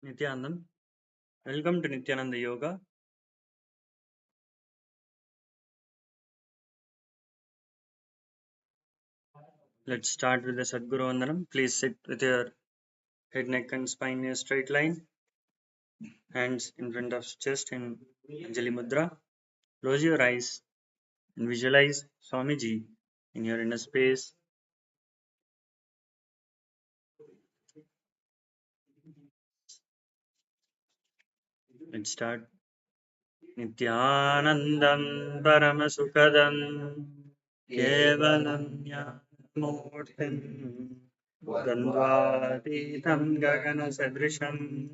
Nithyanand. Welcome to Nithyananda Yoga. Let's start with the Sadguru Vandanam. Please sit with your head, neck, and spine in a straight line. Hands in front of chest in Anjali Mudra. Close your eyes and visualize Swamiji in your inner space. Let's start. Nithyanandam Paramasukadam Kevalam Jnanamurtim Dandvatitam Gagana Sadrisham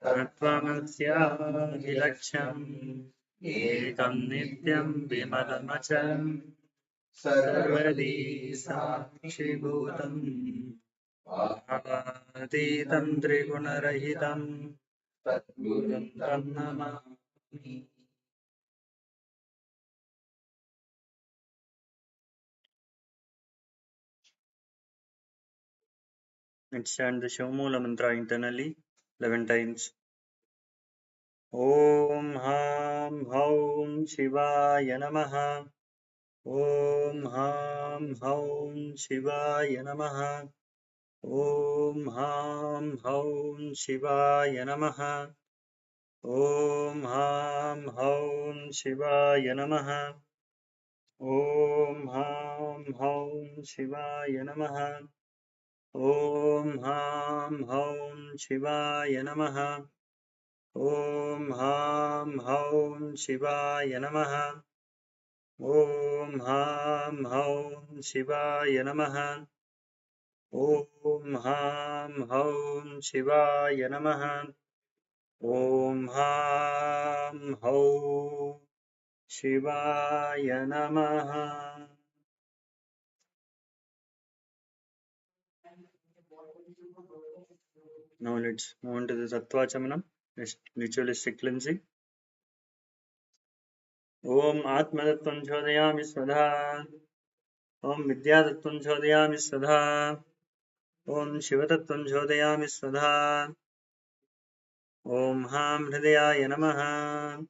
Tattvamasya Ekam Nityam Vimadamacham Sarvadi Sakshibhutam Atitam Trigunarahitam Tatgurum Tam Namami. Let's chant the Shivamula mantra internally 11 times. Om Ham Haum Shivaya Namaha. Om Ham Haum Shivaya Namaha. Om Ham Haum Shivaya Namaha. Om Ham Haum Shivaya Namaha. Om Ham Haum Shivaya Namaha. Om Ham Haum Shivaya Namaha. Om Ham Haum Shivaya Namaha. Om Ham Haum Shivaya Namaha. Om Ham Haum Shivaya Namaha. Om Ham Haum Shivaya Namaha. Now let's move on to the Tattva Chamanam, ritualistic cleansing. Om Atmadattvam Chodayami Svadha. Om Vidyadattvam Chodayami Svadha. Om Shivatattvam Chodayami Svadha. Om Ham Hridayaya Namaha.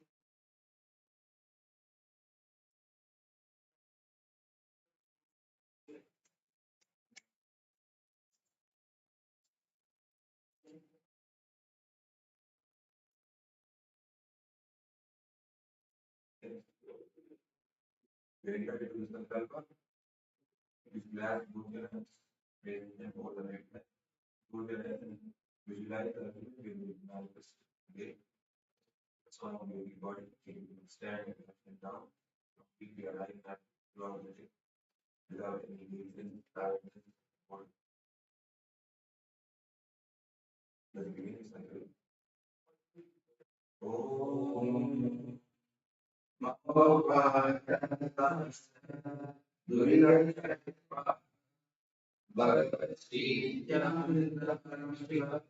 Om Mahavakya Bhagavad Nithyananda Sri Paramashiva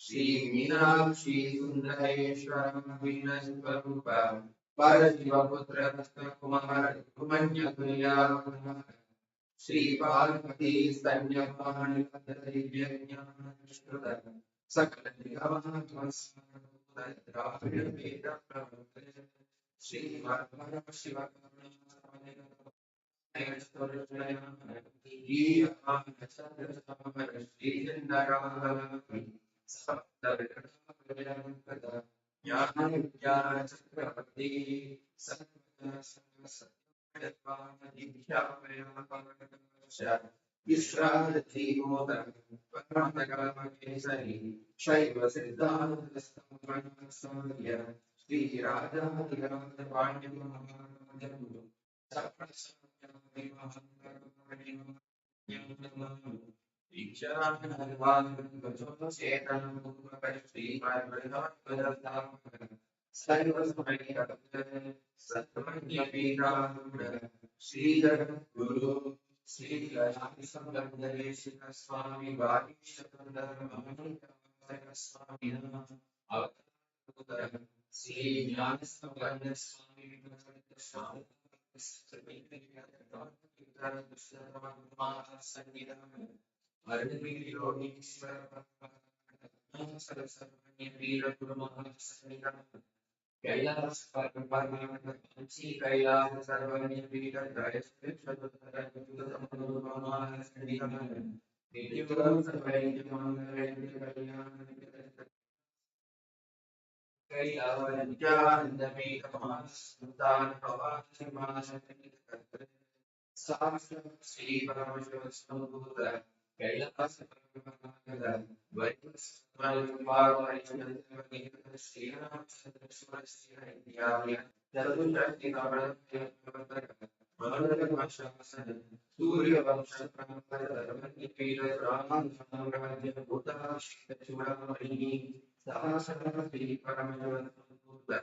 Shri Meenakshi Sundareshwara Vinasvarupa Parashiva Putra Kumara Kumanya Tuya Shri Parvati Sanyapani Padarivyanya Shruta Sakala Nigamatvas Dravida Veda Pravate Shri Paramashiva Guru Sri Rajasambandareshika Swami Vaishnavandarmamika Swami Avatar Sri Jnanasambandar Swami Swami Kailas Paramahansi Kailas Sarvanya Pita Dayasya Shadutara Yudhamana Sandhyaman Nidhyam Sarvanya Mangalayam Kailavajya Nidhamitamas Sultan Pavasimas Sahasra Sri Paramashiva Namaskara Kailas Paramahansa Vaipas Malvarvaishnavi Sri Sri Jatushakti Kavanatya Mangalashasana Surya Vamsha Pramapati Pila Raman Samrajya Buddha Shita Chudamani Sahasra Sri Paramashiva Namaskara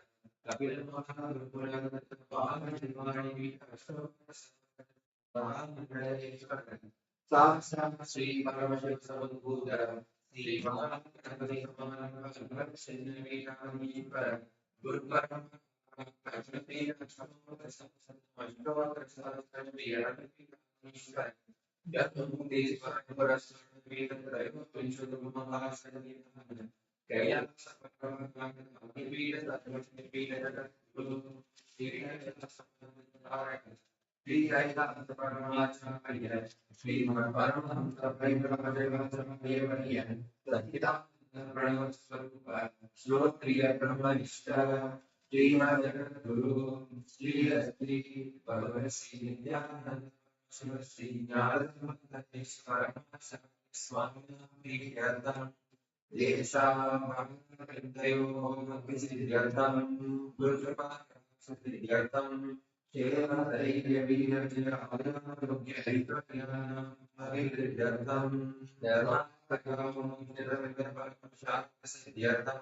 Kapila Mahavakya Paramashiva Namaskara Sri Paramashiva Namaskara Sri Mahavakya Guru Shlotriya Brahmanishta Guru Sri Sri Bhagavasi Nithyananda Sri Nithyananda Swami Nithyananda Desha Bhagavatayo Visiddhyatam Gurupaka Siddhyatam Shema Dairya Virya Arya Hariprayana Hariprayam Dharma Pakam Nirvana Siddhyatam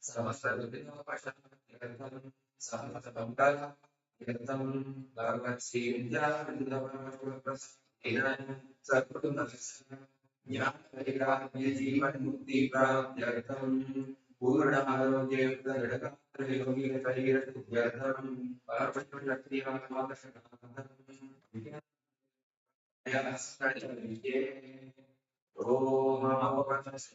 Samasarvita Pashatam Samasabangala Yatam Bhagavad Sivya Prasadinan Sarvatunasya Jnana Jivan Mukti Prapyatam Purna Arogya Pradaka Yogi Karira Yatam Paramashiva Shakti Mahavakya Yasatya Om Mahavakya.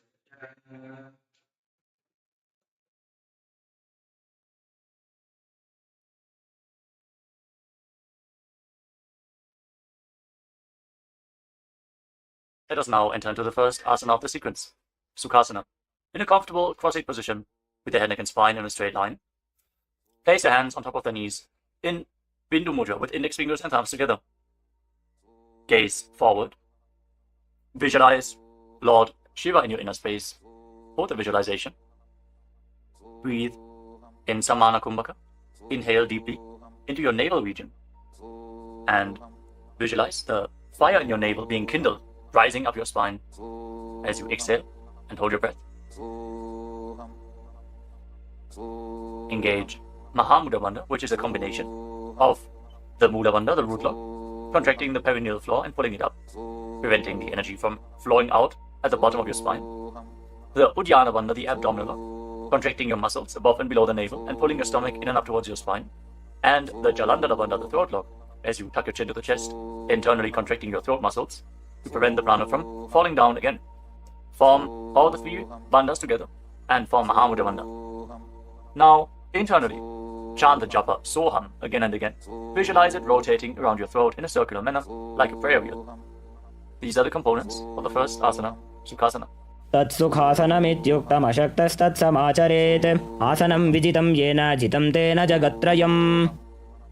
Let us now enter into the first asana of the sequence, Sukhasana. In a comfortable cross-legged position, with the head, neck, and spine in a straight line, place your hands on top of the knees in Bindu Mudra with index fingers and thumbs together. Gaze forward. Visualize Lord Shiva in your inner space. Hold the visualization. Breathe in Samana Kumbhaka. Inhale deeply into your navel region. And visualize the fire in your navel being kindled, rising up your spine as you exhale and hold your breath. Engage Mahamudra Bandha, which is a combination of the Mula Bandha, the root lock, contracting the perineal floor and pulling it up, preventing the energy from flowing out at the bottom of your spine. the Uddiyana Bandha, the abdominal lock, contracting your muscles above and below the navel and pulling your stomach in and up towards your spine, and the Jalandhara Bandha, the throat lock, as you tuck your chin to the chest, internally contracting your throat muscles to prevent the prana from falling down again. Form all the three bandhas together and form Mahamudra Bandha. Now, internally, chant the japa Soham again and again. Visualize it rotating around your throat in a circular manner, like a prayer wheel. These are the components of the first asana, Sukhasana. तत्सुखासनमित्युक्तमशक्तस्तत्समाचरेत् आसनं विजितं येन जितं तेन जगत्त्रयम्.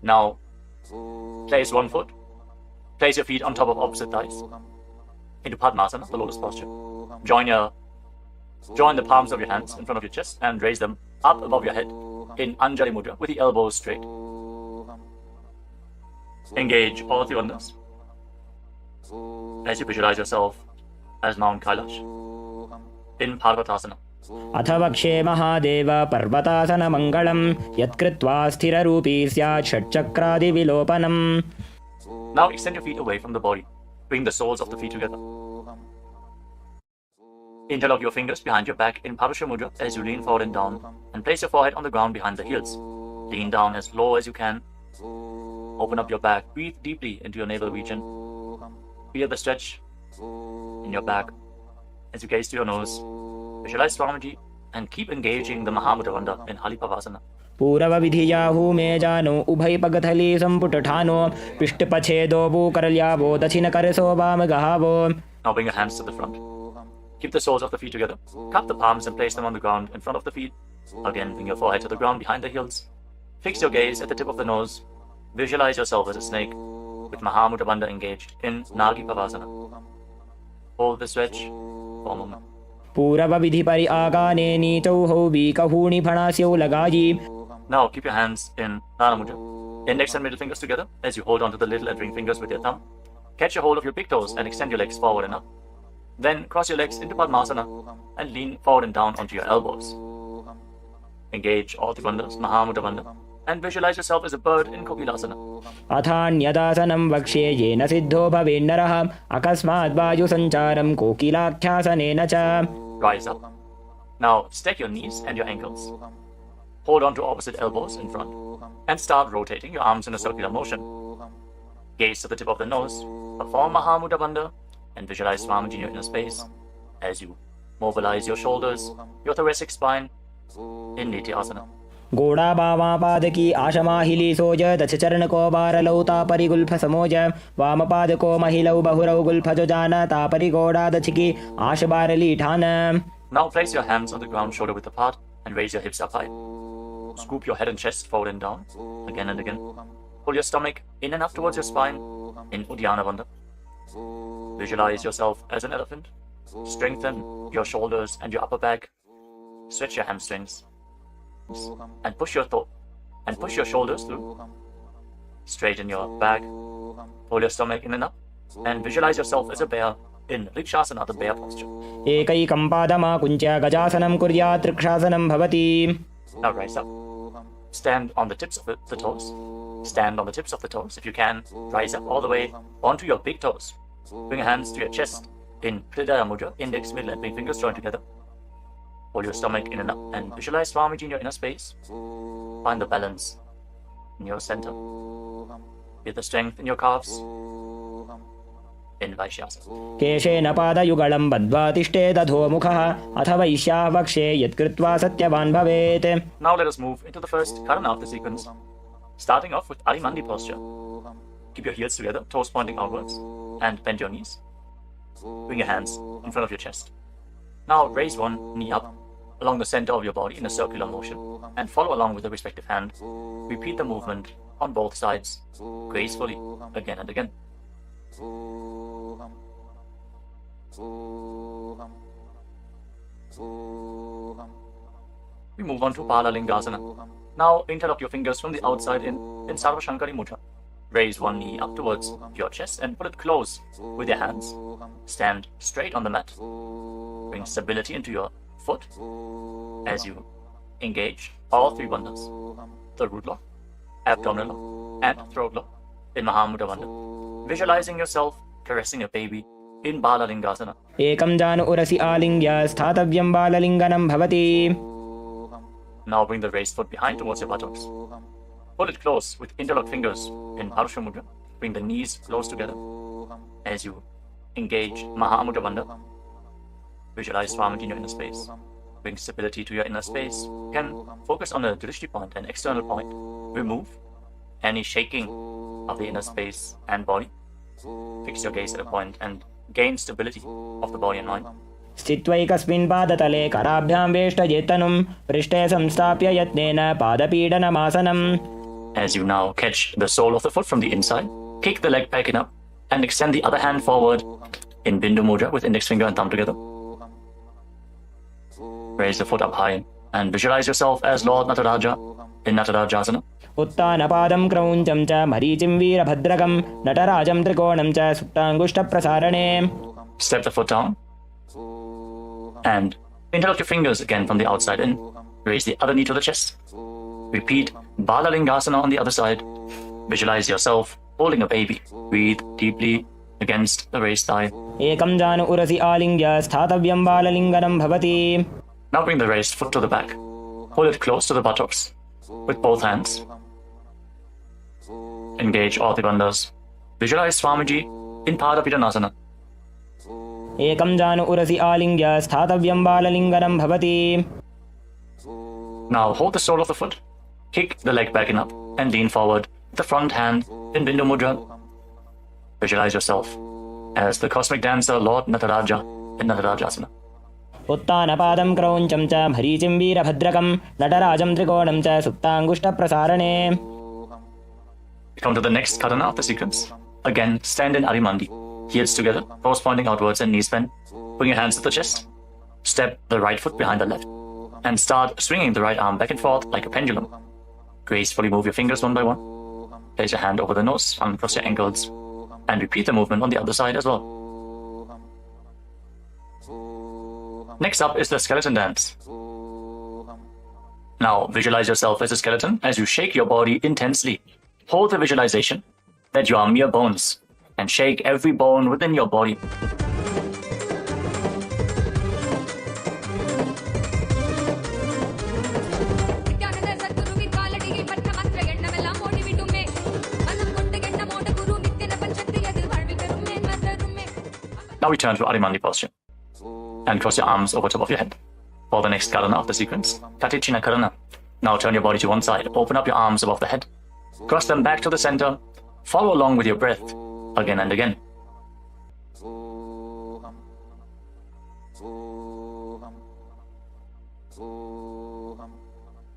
Now, place one foot. Place your feet on top of opposite thighs. Into Padmasana, the lotus posture. Join the palms of your hands in front of your chest and raise them up above your head in Anjali Mudra with the elbows straight. Engage all three bandhas as you visualize yourself as Mount Kailash in Parvatasana. अथ वक्षे महादेव पर्वतासनमङ्गलं यत्कृत्वा स्थिररूपी स्यात् षट्चक्रादिविलोपनम्. Now extend your feet away from the body. Bring the soles of the feet together. Interlock your fingers behind your back in Parasha Mudra as you lean forward and down, and place your forehead on the ground behind the heels. Lean down as low as you can. Open up your back. Breathe deeply into your navel region. Feel the stretch in your back as you gaze to your nose. Visualize Swamiji and keep engaging the Mahamudra Bandha in Halipavasana. पूरवविधियाहू मे जानो उभय पगथली संपुटठानो पृष्ठपछेदो भूकरल्यावो दक्षिणकरसो वामगहावो. Now bring your hands to the front. Keep the soles of the feet together. Cup the palms and place them on the ground in front of the feet. Again, bring your forehead to the ground behind the heels. Fix your gaze at the tip of the nose. Visualize yourself as a snake with Mahamudra Bandha engaged in Nagi Pavasana. Hold the stretch for a moment. पूरवविधिपरि आगाने नीचौहौ वीकहूणि फणास्यौ लगायि. Now keep your hands in Nana Mudra. Index and middle fingers together as you hold onto the little and ring fingers with your thumb. Catch a hold of your big toes and extend your legs forward and up. Then cross your legs into Padmasana and lean forward and down onto your elbows. Engage all the bandhas, Mahamudra Bandha, and visualize yourself as a bird in Kokilasana. अथान्यदासनं वक्ष्ये येन सिद्धो भवेन्नरः अकस्मात् वायुसञ्चारं कोकिलाख्यासनेन च. Rise up. Now stack your knees and your ankles. Hold on to opposite elbows in front and start rotating your arms in a circular motion. Gaze to the tip of the nose, perform Mahamudra Bandha, and visualize Swamiji in your inner space as you mobilize your shoulders, your thoracic spine in Nithyananda. गोड़ा बावा पादकी आशमाहिली सोज दश चरण को बारलौ तापरि Gulf समोज वाम पाद को महिलौ बहुरौ गुल्फजो जान तापरि गोड़ा दछकी आश बारली ठान. Now place your hands on the ground shoulder width apart and raise your hips up high. Scoop your head and chest forward and down again and again. Pull your stomach in and up towards your spine in Uddiyana Bandha. Visualize yourself as an elephant. Strengthen your shoulders and your upper back. Stretch your hamstrings and push your shoulders through. Straighten your back. Pull your stomach in and up and visualize yourself as a bear in Rikshasana, the bear posture. एकैकं पादमाकुञ्च्य गजासनं कुर्यात् त्रिक्षासनं भवति. Now rise up. Stand on the tips of the toes. Stand on the tips of the toes. If you can, rise up all the way onto your big toes. Bring your hands to your chest in Hridaya Mudra, index, middle and ring fingers joined together. Hold your stomach in and up and visualize Swamiji in your inner space. Find the balance in your center. Feel the strength in your calves in Vaishyasana. केशेन पादयुगलं बद्ध्वा तिष्ठेत् अधोमुखः अथ वैश्याः वक्षे यत्कृत्वा सत्यवान् भवेत्. Now let us move into the first Karana of the sequence, starting off with Arimandi posture. Keep your heels together, toes pointing outwards, and bend your knees. Bring your hands in front of your chest. Now raise one knee up along the center of your body in a circular motion and follow along with the respective hand. Repeat the movement on both sides gracefully again and again. We move on to Palalingasana. Now interlock your fingers from the outside in Sarva Shankari Mudra. Raise one knee up towards your chest and pull it close with your hands. Stand straight on the mat. Bring stability into your foot as you engage all three bandhas, the root lock, abdominal lock, and throat lock in Mahamudra Bandha. Visualizing yourself caressing a baby in Balalingasana. एकं जानु उरसि आलिङ्ग्य स्थातव्यं बाललिङ्गनं भवति. Now bring the raised foot behind towards your buttocks. Pull it close with interlocked fingers in Paramashiva Mudra. Bring the knees close together as you engage Mahavakya Bandha. Visualize Swamiji in your inner space. Bring stability to your inner space. You can focus on a drishti point, an external point. Remove any shaking of the inner space and body. Fix your gaze at a point and gain stability of the body and mind. स्थित्वैकस्मिन् पादतले कराभ्यां वेष्टयेत्तनुं पृष्ठे संस्थाप्य यत्नेन पादपीडनमासनम्. As you now catch the sole of the foot from the inside, kick the leg back and up and extend the other hand forward in Bindu Mudra with index finger and thumb together. Raise the foot up high and visualize yourself as Lord Nataraja in Natarajasana. उत्तानपादं क्रौञ्चं च मरीचिं वीरभद्रकं नटराजं त्रिकोणं च सुप्ताङ्गुष्ठप्रसारणे. Step the foot down and interlock your fingers again from the outside in. Raise the other knee to the chest. Repeat Balalingasana on the other side. Visualize yourself holding a baby. Breathe deeply against the raised thigh. एकं जानु उरसि आलिङ्ग्य स्थातव्यं बाललिङ्गनं भवति. Now bring the raised foot to the back. Hold it close to the buttocks with both hands. Engage all the bandhas. Visualize Swamiji in Padapidhanasana. एकं जानु उरसि आलिङ्ग्य स्थातव्यं बाललिङ्गनं भवति. Now hold the sole of the foot. Kick the leg back and up and lean forward with the front hand in Bindu Mudra. Visualize yourself as the cosmic dancer Lord Nataraja in Natarajasana. उत्तानपादं क्रौञ्चं च मरीचिं वीरभद्रकं नटराजं त्रिकोणं च सुप्ताङ्गुष्ठप्रसारणे. Come to the next katana of the sequence. Again, stand in Arimandi. Heels together, toes pointing outwards and knees bent. Bring your hands to the chest. Step the right foot behind the left. And start swinging the right arm back and forth like a pendulum. Gracefully move your fingers one by one. Place your hand over the nose, uncross your ankles. And repeat the movement on the other side as well. Next up is the skeleton dance. Now visualize yourself as a skeleton as you shake your body intensely. Hold the visualization that you are mere bones and shake every bone within your body. Now we turn to Arimandi posture and cross your arms over top of your head. For the next karana of the sequence, Katichina Karana. Now turn your body to one side, open up your arms above the head, cross them back to the center, follow along with your breath again and again.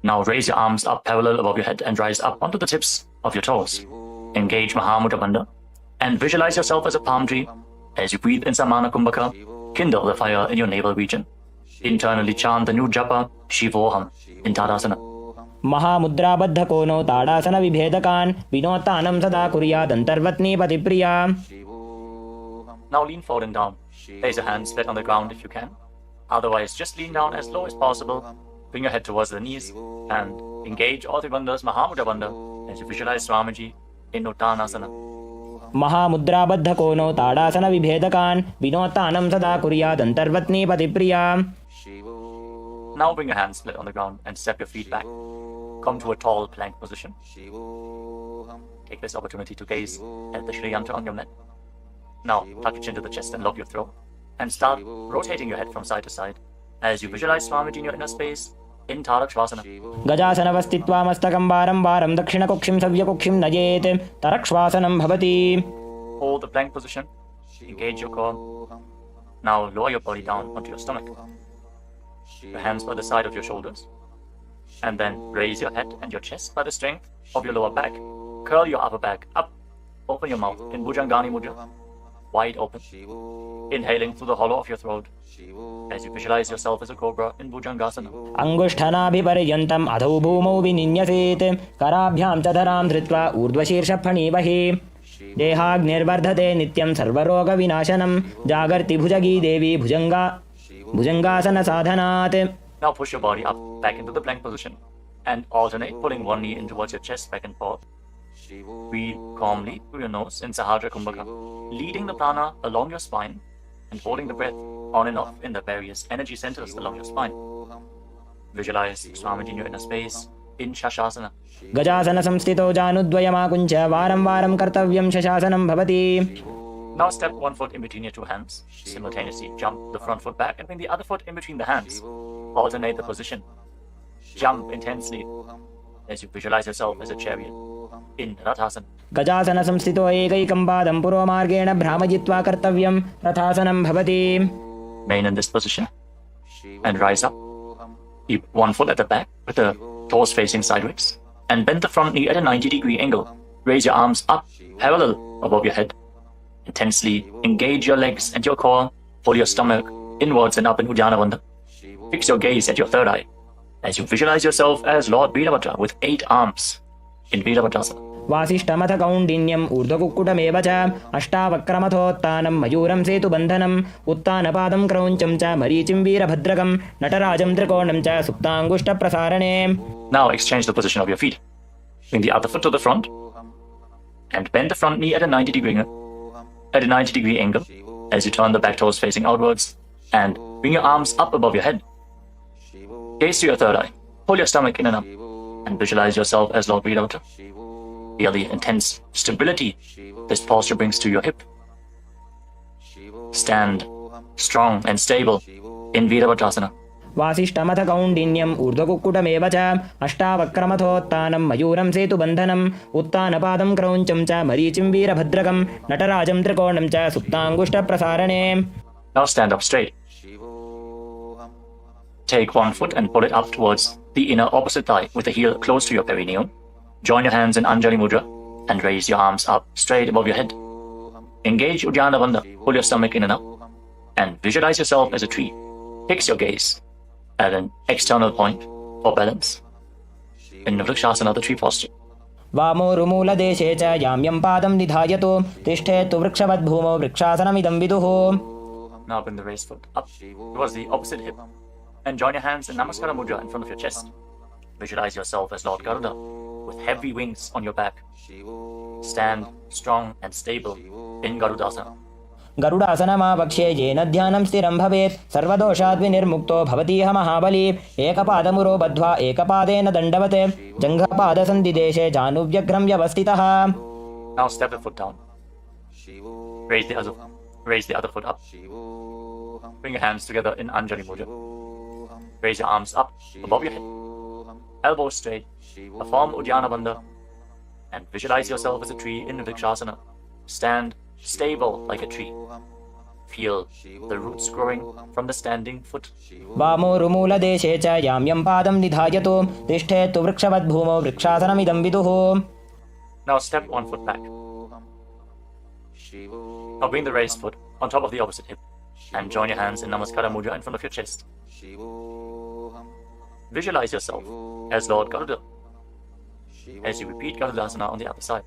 Now raise your arms up parallel above your head and rise up onto the tips of your toes. Engage Mahavakya Bandha and visualize yourself as a palm tree. As you breathe in Samana Kumbhaka, kindle the fire in your navel region. Internally chant the new japa Shivoham in Tadasana. महामुद्राबद्धकोनो tadasana विभेदकान् विनोत्तानं सदा कुर्यादन्तर्वत्नी पतिप्रिया. Now lean forward and down. Place your hands flat on the ground if you can. Otherwise, just lean down as low as possible. Bring your head towards the knees and engage all the bandhas Mahavakya Bandha as you visualize Swamiji in Uttanasana. महामुद्राबद्धकोनो tadasana विभेदकान् विनोत्तानं सदा कुर्यादन्तर्वत्नी पतिप्रिया. Now bring your hands flat on the ground and step your feet back. Come to a tall plank position. Take this opportunity to gaze at the Shri Yantra on your mat. Now tuck your chin to the chest and lock your throat. And start rotating your head from side to side as you visualize Swamiji in your inner space in Tarakshvasana. गजासनवस्थित्वा मस्तकं वारं वारं दक्षिणकुक्षिं सव्यकुक्षिं नयेत् तरक्ष्वासनं भवति. Hold the plank position. Engage your core. Now lower your body down onto your stomach. Your hands by the side of your shoulders. And then raise your head and your chest by the strength of your lower back. Curl your upper back up. Open your mouth in Bhujangani Mudra. Wide open. Inhaling through the hollow of your throat as you visualize yourself as a cobra in Bhujangasana. अंगुष्ठनाभिपर्यन्तम् अधौ भूमौ विनिन्यसेत् कराभ्यां च धरां धृत्वा ऊर्ध्वशीर्षफणीवहि. देहाग्निर्वर्धते नित्यं सर्वरोगविनाशनं जागर्ति भुजगी देवी भुजंगासन साधनात्. Now push your body up back into the plank position and alternate pulling one knee in towards your chest back and forth. Breathe calmly through your nose in Sahasrara Kumbhaka, leading the prana along your spine and holding the breath on and off in the various energy centers along your spine. Visualize Swamiji in your inner space in Shashasana. गजासन संस्थितो जानुद्वयमाकुञ्च वारं वारं कर्तव्यं शशासनं भवति. Now step one foot in between your two hands. Simultaneously jump the front foot back and bring the other foot in between the hands. Alternate the position. Jump intensely as you visualize yourself as a chariot in Rathasana. गजासन संस्थितो एकैकं पादं पूर्वमार्गेण भ्रामयित्वा कर्तव्यं रथासनं भवति. Remain in this position and rise up. Keep one foot at the back with the toes facing sideways and bend the front knee at a 90-degree angle. Raise your arms up parallel above your head. Intensely engage your legs and your core. Pull your stomach inwards and up in Uddiyana Bandha. Fix your gaze at your third eye as you visualize yourself as Lord Veerabhadra with 8 arms in Veerabhadrasana. वासिष्ठमथ कौण्डिन्यम् ऊर्ध्वकुक्कुटमेव च अष्टावक्रमथोत्तानं मयूरं सेतुबन्धनम् उत्तानपादं क्रौञ्चं च मरीचिं वीरभद्रकं नटराजं त्रिकोणं च सुप्ताङ्गुष्ठप्रसारणे. Now exchange the position of your feet. Bring the other foot to the front and bend the front knee at a 90-degree angle as you turn the back toes facing outwards and bring your arms up above your head. Gaze to your third eye. Pull your stomach in and up and visualize yourself as Lord Veerabhadra. Feel the intense stability this posture brings to your hip. Stand strong and stable in Veerabhadrasana. वासिष्ठमथ कौण्डिन्यम् ऊर्ध्वकुक्कुटमेव च अष्टावक्रमथोत्तानं मयूरं सेतुबन्धनम् उत्तानपादं क्रौञ्चं च मरीचिं वीरभद्रकं नटराजं त्रिकोणं च सुप्ताङ्गुष्ठप्रसारणे. Now stand up straight. Take one foot and pull it up towards the inner opposite thigh with the heel close to your perineum. Join your hands in Anjali Mudra and raise your arms up straight above your head. Engage Uddiyana Bandha. Pull your stomach in and up and visualize yourself as a tree. Fix your gaze at an external point for balance in Vrikshasana, the tree posture. वामोरुमूलदेशे च याम्यं पादं निधायतु तिष्ठेत्तु वृक्षवद्भूमौ वृक्षासनमिदं विदुः. Now bring the raised foot up towards the opposite hip and join your hands in Namaskara Mudra in front of your chest. Visualize yourself as Lord Garuda with heavy wings on your back. Stand strong and stable in Garudasana. गरुडासनमावक्ष्ये येन ध्यानं स्थिरं भवेत् सर्वदोषाद् विनिर्मुक्तो भवतीह महाबली. एकपादमुरो बद्ध्वा एकपादेन दण्डवत् जङ्घपादसन्धिदेशे जानुव्यग्रं व्यवस्थितः. Now step the foot down. Raise the other foot up. Bring your hands together in Anjali Mudra. Raise your arms up above your head. Elbows straight. Perform Uddiyana Bandha and visualize yourself as a tree in Vrikshasana. Stand stable like a tree. Feel the roots growing from the standing foot. वामोरुमूलदेशे च याम्यं पादं निधायतु तिष्ठेत्तु वृक्षवद्भूमौ वृक्षासनमिदं विदुः. Now step one foot back. Now bring the raised foot on top of the opposite hip and join your hands in Namaskara Mudra in front of your chest. Visualize yourself as Lord Garuda as you repeat Garudasana on the other side.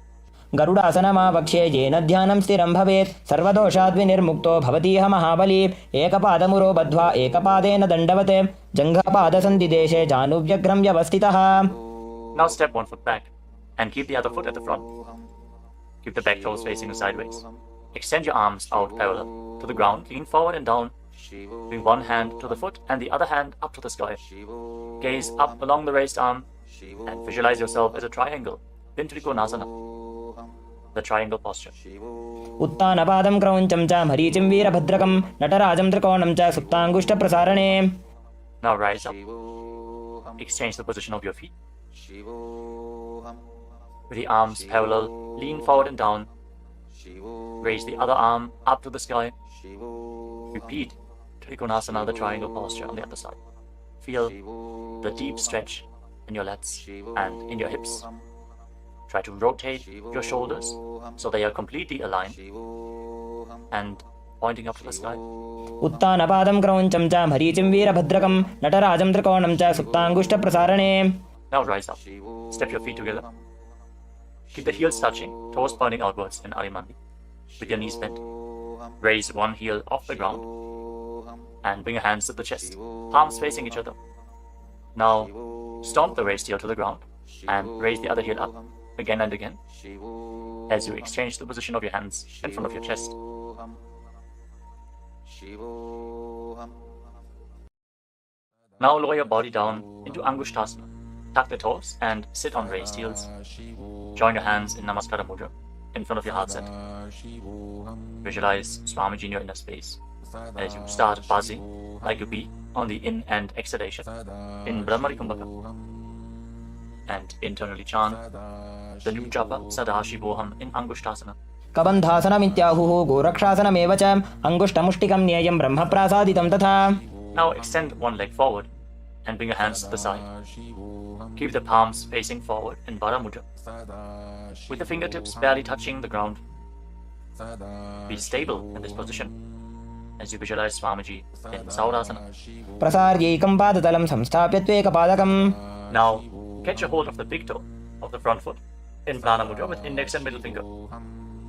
गरुडासनमावक्ष्ये येन ध्यानं स्थिरं भवेत् सर्वदोषाद् विनिर्मुक्तो भवतीह महाबली. एकपादमुरो बद्ध्वा एकपादेन दण्डवत् जङ्घपादसन्धिदेशे जानुव्यग्रं व्यवस्थितः. Now step one foot back and keep the other foot at the front. Keep the back toes facing sideways. Extend your arms out parallel to the ground. Lean forward and down. Bring one hand to the foot and the other hand up to the sky. Gaze up along the raised arm and visualize yourself as a triangle in Trikonasana, the triangle posture. उत्तानपादं क्रौञ्चं च मरीचिं वीरभद्रकं नटराजं त्रिकोणं च सुप्ताङ्गुष्ठप्रसारणे. Now rise up. Exchange the position of your feet. With the arms parallel, lean forward and down. Raise the other arm up to the sky. Repeat Trikonasana, the triangle posture on the other side. Feel the deep stretch in your lats and in your hips. Try to rotate your shoulders so they are completely aligned and pointing up to the sky. उत्तानपादं क्रौञ्चं च मरीचिं वीरभद्रकं नटराजं त्रिकोणं च सुप्ताङ्गुष्ठप्रसारणे. Now rise up. Step your feet together. Keep the heels touching, toes pointing outwards in Arimandi with your knees bent. Raise one heel off the ground and bring your hands to the chest, palms facing each other. Now stomp the raised heel to the ground and raise the other heel up again and again as you exchange the position of your hands in front of your chest. Now lower your body down into Angushtasana. Tuck the toes and sit on raised heels. Join your hands in Namaskara Mudra in front of your heart center. Visualize Swamiji in your inner space as you start buzzing like a bee on the in and exhalation in Brahmari Kumbhaka. And internally chant the new japa Sadashivoham in Angushtasana. कबन्धासनमित्याहुः गोरक्षासनमेव च अङ्गुष्ठमुष्टिकं न्यायं ब्रह्मप्रासादितं तथा. Now extend one leg forward and bring your hands to the side. Keep the palms facing forward in Vara Mudra, with the fingertips barely touching the ground. Be stable in this position as you visualize Swamiji in Saurasana. प्रसार्यैकं पादतलं संस्थाप्य त्वेकपादकम्. Now catch a hold of the big toe of the front foot in Prana Mudra with index and middle finger.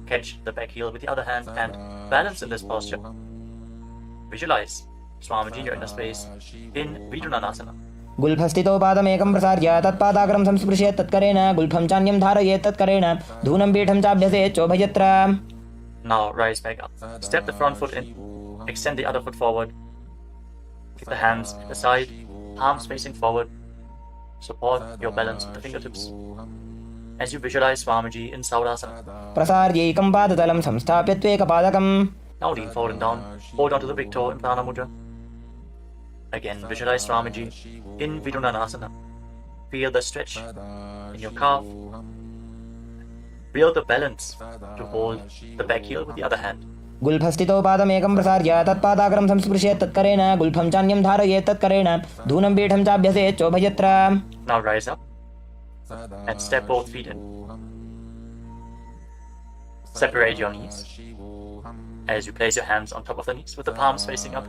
Catch the back heel with the other hand and balance in this posture. Visualize Swamiji in your inner space in Vidunanasana. गुल्फस्थितो पादमेकं प्रसार्य तत्पादाग्रं संस्पृशेत् तत्करेण गुल्फं चान्यं धारयेत् तत्करेण धूनं पीठं चाभ्यसेत् चोभयत्र. Now rise back up. Step the front foot in. Extend the other foot forward. Keep the hands at the side, palms facing forward. Support your balance with the fingertips as you visualize Swamiji in Saurasana. प्रसार्यैकं पादतलं संस्थाप्य त्वेकपादकम्. Now lean forward and down. Hold onto the big toe in Prana Mudra. Again, visualize Swamiji in Vidunanasana. Feel the stretch in your calf. Feel the balance to hold the back heel with the other hand. गुल्फस्थितो पादमेकं प्रसार्य तत्पादाग्रं संस्पृशेत् तत्करेण गुल्फं चान्यं धारयेत् तत्करेण धूनं पीठं चाभ्यसेत् चोभयत्र. Now rise up and step both feet in. Separate your knees as you place your hands on top of the knees with the palms facing up.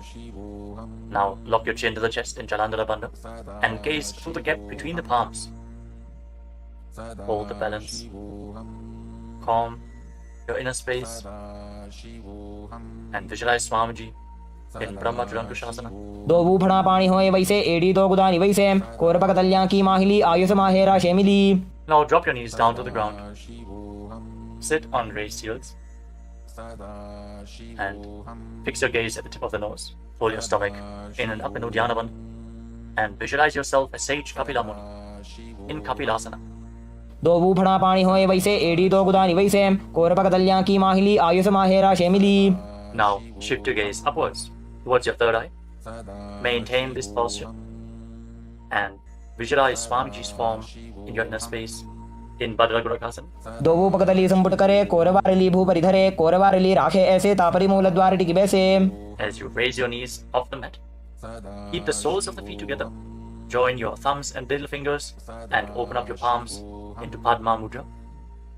Now lock your chin to the chest in Jalandhara Bandha and gaze through the gap between the palms. Hold the balance. Calm your inner space and visualize Swamiji in Brahma Julankushasana. दो बूफड़ा पानी होए वैसे एड़ी दो गुदानी वैसे कोरपक तल्या की माहिली Ayush माहेरा शेमिली. Now drop your knees down to the ground. Sit on raised heels and fix your gaze at the tip of the nose. Pull your stomach in and up in Uddiyana Bandha and visualize yourself as Sage Kapila Muni in Kapilasana. दो बूफड़ा पानी होए वैसे एड़ी दो गुदानी वैसे कोरपक तल्या की माहिली Ayush माहेरा शेमिली. Now shift your gaze upwards towards your third eye. Maintain this posture and visualize Swamiji's form in your inner space in Bhadragurakasana. दो बूपकतली संपुट करे कोरवारली भूपरिधरे कोरवारली राखे ऐसे तापरी मूल द्वार टिकी बैसे. As you raise your knees off the mat, keep the soles of the feet together. Join your thumbs and little fingers and open up your palms into Padma Mudra,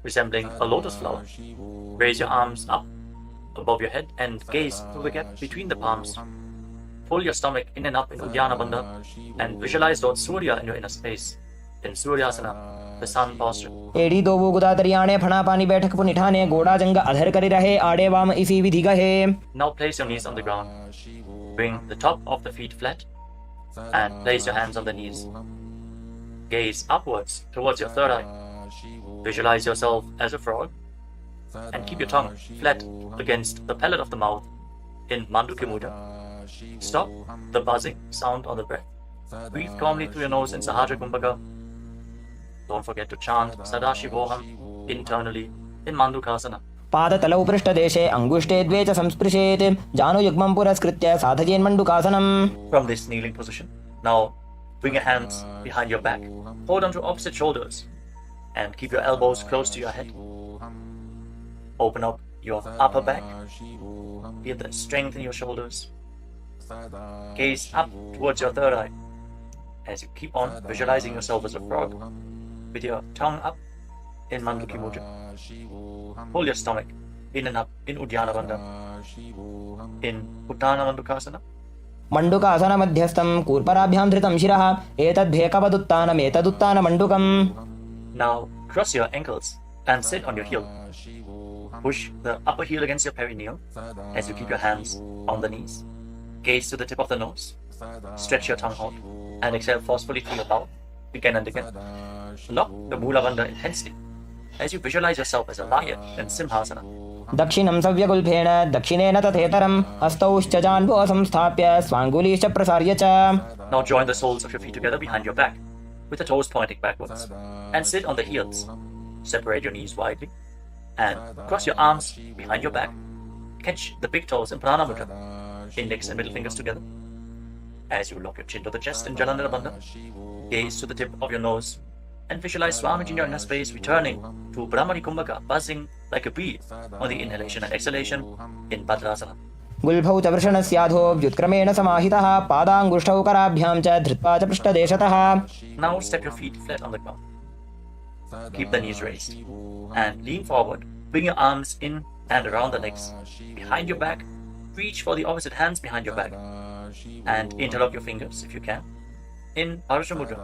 resembling a lotus flower. Raise your arms up above your head and gaze through the gap between the palms. Pull your stomach in and up in Uddiyana Bandha and visualize Lord Surya in your inner space in Suryasana, the sun posture. एड़ी दो वो गुदा तरियाने फणा पानी बैठक पुनिठाने गोड़ा जंग अधर करी रहे आड़े वाम इसी विधि गहे. Now place your knees on the ground. Bring the top of the feet flat and place your hands on the knees. Gaze upwards towards your third eye. Visualize yourself as a frog and keep your tongue flat against the palate of the mouth in Manduki Mudra. Stop the buzzing sound on the breath. Breathe calmly through your nose in Sahaja Kumbhaka. Don't forget to chant Sadashivoham internally in Mandukasana. पादतलौ पृष्ठदेशे अङ्गुष्ठे द्वे च संस्पृशेत् जानुयुग्मं पुरस्कृत्य साधयेन्मण्डुकासनम्. From this kneeling position, now bring your hands behind your back. Hold on to opposite shoulders and keep your elbows close to your head. Open up your upper back. Feel the strength in your shoulders. Gaze up towards your third eye as you keep on visualizing yourself as a frog with your tongue up in Manduki Mudra. Pull your stomach in and up in Uddiyana Bandha in Uttana Mandukasana. मण्डुकासन मध्यस्थं कूर्पराभ्यां धृतं शिरः एतद्भेकवदुत्तानम् एतदुत्तानमण्डुकम्. Now cross your ankles and sit on your heel. Push the upper heel against your perineum as you keep your hands on the knees. Gaze to the tip of the nose. Stretch your tongue out and exhale forcefully through your mouth again and again. Lock the Mula Bandha intensely as you visualize yourself as a lion in Simhasana. दक्षिणं सव्यगुल्फेन दक्षिणेन तथेतरं हस्तौश्च जान्वो संस्थाप्य स्वाङ्गुलीश्च प्रसार्य च. Now join the soles of your feet together behind your back, with the toes pointing backwards, and sit on the heels. Separate your knees widely, and cross your arms behind your back. Catch the big toes in Pranayama Mudra, index and middle fingers together. As you lock your chin to the chest in Jalandhara Bandha, gaze to the tip of your nose, and visualize Swamiji in your inner space returning to Brahmani Kumbhaka, buzzing like a bee on the inhalation and exhalation in Bhadrasana. गुल्फौ च वृषणस्याधो व्युत्क्रमेण समाहितः पादाङ्गुष्ठौ कराभ्यां च धृत्वा च पृष्ठदेशतः. Now step your feet flat on the ground. Keep the knees raised and lean forward. Bring your arms in and around the legs. Behind your back, reach for the opposite hands behind your back and interlock your fingers if you can. In Paramashiva Mudra,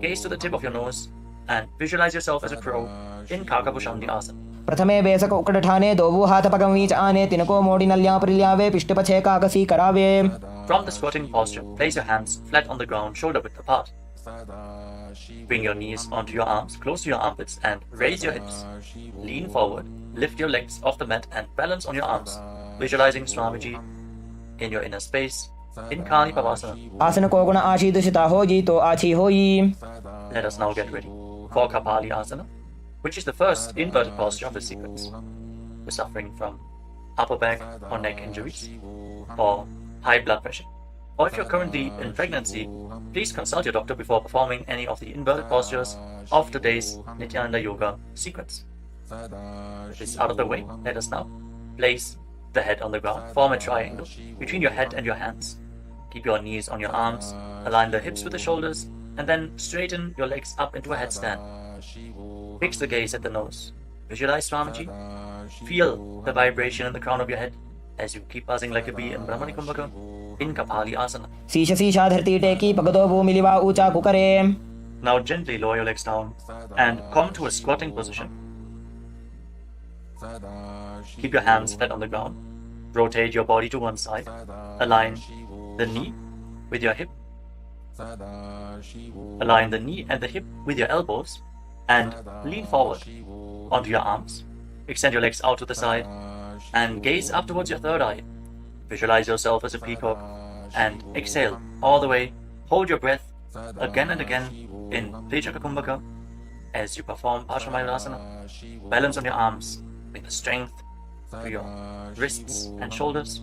gaze to the tip of your nose and visualize yourself as a crow in Kakabhushandi asana. प्रथमे वेसक उकडठाने दोवु हाथपगमीच आने तिनको मोडिनल्या परिल्यावे पिष्टपछे काकसी करावे. From the squatting posture, place your hands flat on the ground, shoulder width apart. Bring your knees onto your arms, close to your armpits, and raise your hips. Lean forward, lift your legs off the mat and balance on your arms, visualizing Swamiji in your inner space in Kali Pavasana. आसन को गुण आशी दुषिता होई तो आछी होई. Let us now get ready for Kapali Asana, which is the first inverted posture of the sequence. We're suffering from upper back or neck injuries or high blood pressure, or if you're currently in pregnancy, please consult your doctor before performing any of the inverted postures of today's Nithyananda Yoga sequence. With this out of the way, let us now place the head on the ground. Form a triangle between your head and your hands. Keep your knees on your arms, align the hips with the shoulders, and then straighten your legs up into a headstand. Fix the gaze at the nose. Visualize Swamiji. Feel the vibration in the crown of your head as you keep buzzing like a bee in Brahmani Kumbhaka in Kapali Asana. शीश शीशा धरती टेकी पगदो भूमिलिवा ऊंचा कुकरे. Now gently lower your legs down and come to a squatting position. Keep your hands flat on the ground. Rotate your body to one side. Align the knee with your hip. Align the knee and the hip with your elbows and lean forward onto your arms. Extend your legs out to the side and gaze up towards your third eye. Visualize yourself as a peacock and exhale all the way. Hold your breath again and again in Vijaka Kumbhaka as you perform Paramashiva. Balance on your arms with the strength to your wrists and shoulders.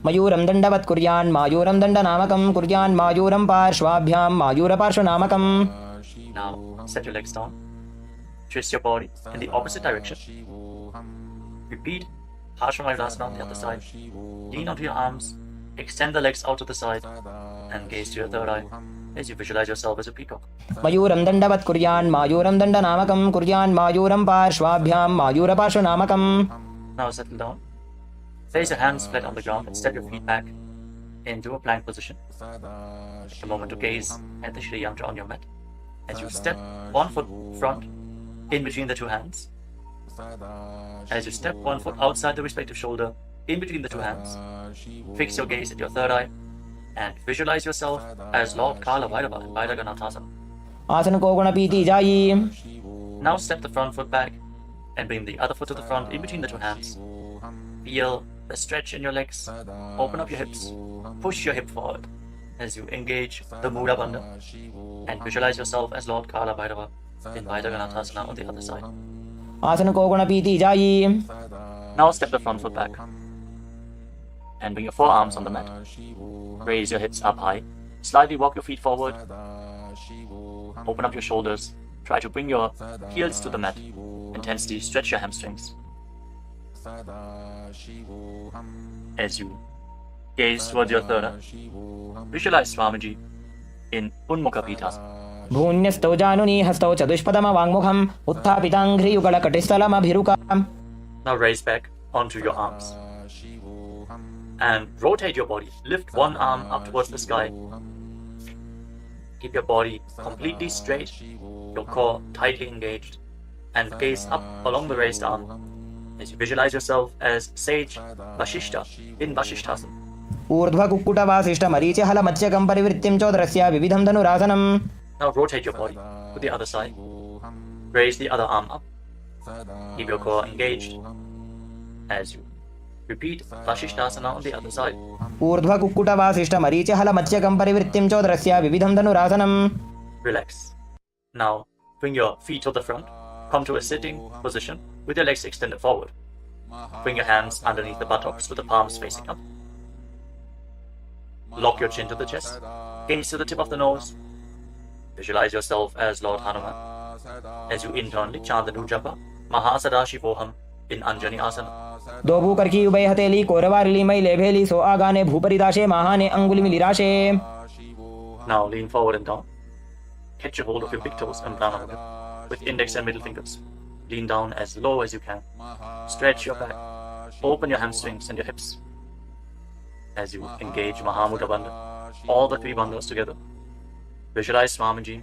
मयूरं दण्डवत् कुर्यान् मायूरं दण्डनामकं कुर्यान् मायूरं पार्श्वाभ्यां मायूरपार्श्वनामकम्. Now set your legs down. Twist your body in the opposite direction. Repeat Paramashiva on the other side. Lean onto your arms. Extend the legs out to the side and gaze to your third eye as you visualize yourself as a peacock. मयूरं दण्डवत् कुर्यान् मायूरं दण्डनामकं कुर्यान् मायूरं पार्श्वाभ्यां मायूरपार्श्वनामकम्. Now settle down. Place your hands flat on the ground and step your feet back into a plank position. Take a moment to gaze at the Shri Yantra on your mat. As you step one foot front in between the two hands. As you step one foot outside the respective shoulder in between the two hands. Fix your gaze at your third eye and visualize yourself as Lord Kala Bhairava in Vaidaganathasana. आसन को गुण पीती जाई. Now step the front foot back and bring the other foot to the front in between the two hands. Feel the stretch in your legs. Open up your hips. Push your hip forward as you engage the Mudra Bandha and visualize yourself as Lord Kala Bhairava in Vaidaganathasana on the other side. आसन को गुण पीती जाई. Now step the front foot back and bring your forearms on the mat. Raise your hips up high. Slightly walk your feet forward. Open up your shoulders. Try to bring your heels to the mat. Intensely stretch your hamstrings. As you gaze towards your third eye, visualize Swamiji in Unmukha Pitasana. भून्यस्तौ जानुनी हस्तौ चतुष्पदम वाङ्मुखम् उत्थापिताङ्घ्रियुगलकटिस्थलमभिरुकाम्. Now raise back onto your arms and rotate your body. Lift one arm up towards the sky. Keep your body completely straight, your core tightly engaged, and gaze up along the raised arm as you visualize yourself as Sage Vashishta in Vashishthasana. ऊर्ध्व कुक्कुट वासिष्ठ मरीचि हल मत्स्यकं परिवृत्तिं चोदरस्य विविधं धनुरासनम्. Now rotate your body to the other side. Raise the other arm up. Keep your core engaged. as you repeat Vasishthasana on the other side. ऊर्ध्व कुक्कुट वासिष्ठ मरीचि हल मत्स्यकं परिवृत्तिं चोदरस्य विविधं धनुरासनम्. Relax. Now bring your feet to the front. Come to a sitting position with your legs extended forward. Bring your hands underneath the buttocks with the palms facing up. Lock your chin to the chest. Gaze to the tip of the nose. Visualize yourself as Lord Hanuman as you internally chant the new japa Mahasadashivoham in Anjani Asana. दोभू करकी उभय हथेली कोरवारिली मई भेली सो आगाने भूपरिदाशे महाने अंगुलि मिलिराशे. Now lean forward and down. Catch a hold of your big toes and pranayama with index and middle fingers. Lean down as low as you can. Stretch your back. Open your hamstrings and your hips. As you engage Mahamudra Bandha, all the three bandhas together. Visualize Swamiji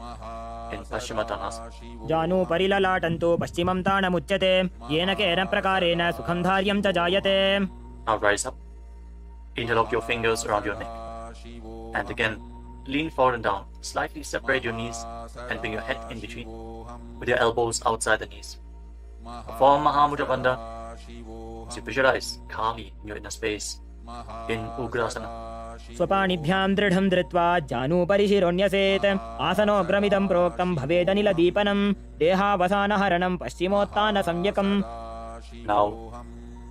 in Paschimottanasana. जानु परिललाटन्तो पश्चिमं ताणमुच्यते येन केन प्रकारेण सुखं धार्यं च जायते. Now rise up. Interlock your fingers around your neck. And again, lean forward and down. Slightly separate your knees and bring your head in between with your elbows outside the knees. Perform Mahamudra Bandha as you visualize Kali in your inner space in Ugrasana. स्वपाणिभ्यां दृढं धृत्वा जानुपरिशिरोऽन्यसेत् आसनोऽग्रमिदं प्रोक्तं भवेदनिल दीपनं देहावसानहरणं Paschimottan सम्यकम्. Now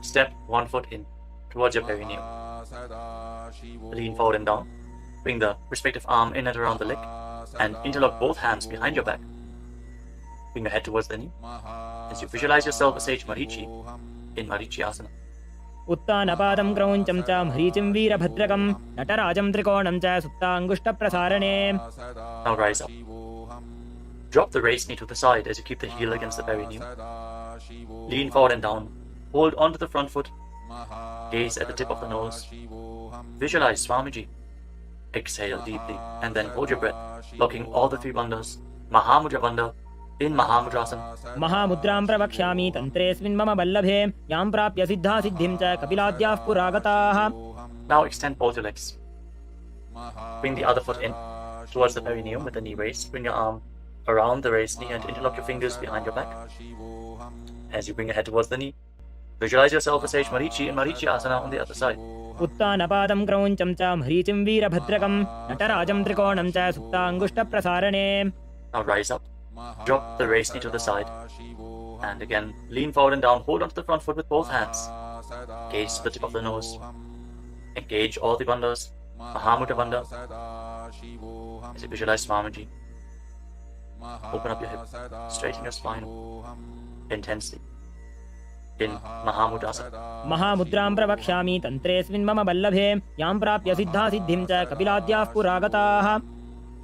step one foot in towards your perineum. Lean forward and down. Bring the respective arm in and around the leg and interlock both hands behind your back. Bring your head towards the knee as you visualize yourself as Sage Marichi in Marichi Asana. उत्तानपादं क्रौञ्चं च मरीचिं वीरभद्रकं नटराजं त्रिकोणं च सुप्ताङ्गुष्ठप्रसारणे. Now rise up. Drop the raised knee to the side as you keep the heel against the perineum. Lean forward and down. Hold onto the front foot. Gaze at the tip of the nose. Visualize Swamiji. Exhale deeply and then hold your breath, locking all the three bandhas. Mahamudra Bandha in Mahamudrasana. महामुद्रां प्रवक्ष्यामि तन्त्रेऽस्मिन् मम वल्लभे यां प्राप्य सिद्धा सिद्धिं च कपिलाद्याः पुरागताः. Now extend both your legs. Bring the other foot in towards the perineum with the knee raised. Bring your arm around the raised knee and interlock your fingers behind your back. As you bring your head towards the knee, visualize yourself as Sage Marichi in Marichi Asana on the other side. उत्तानपादं क्रौञ्चं च मरीचिं वीरभद्रकं नटराजं त्रिकोणं च सुप्ताङ्गुष्ठप्रसारणे. Now rise up. Drop the raised knee to the side. And again, lean forward and down. Hold onto the front foot with both hands. Gaze to the tip of the nose. Engage all the bandhas. Mahamudra Bandha. As you visualize Swamiji. Open up your hip. Straighten your spine. Intensely. In Mahamudrasana. महामुद्रां प्रवक्ष्यामि तन्त्रेऽस्मिन् मम वल्लभे यां प्राप्य सिद्धा सिद्धिं च कपिलाद्याः पुरागताः.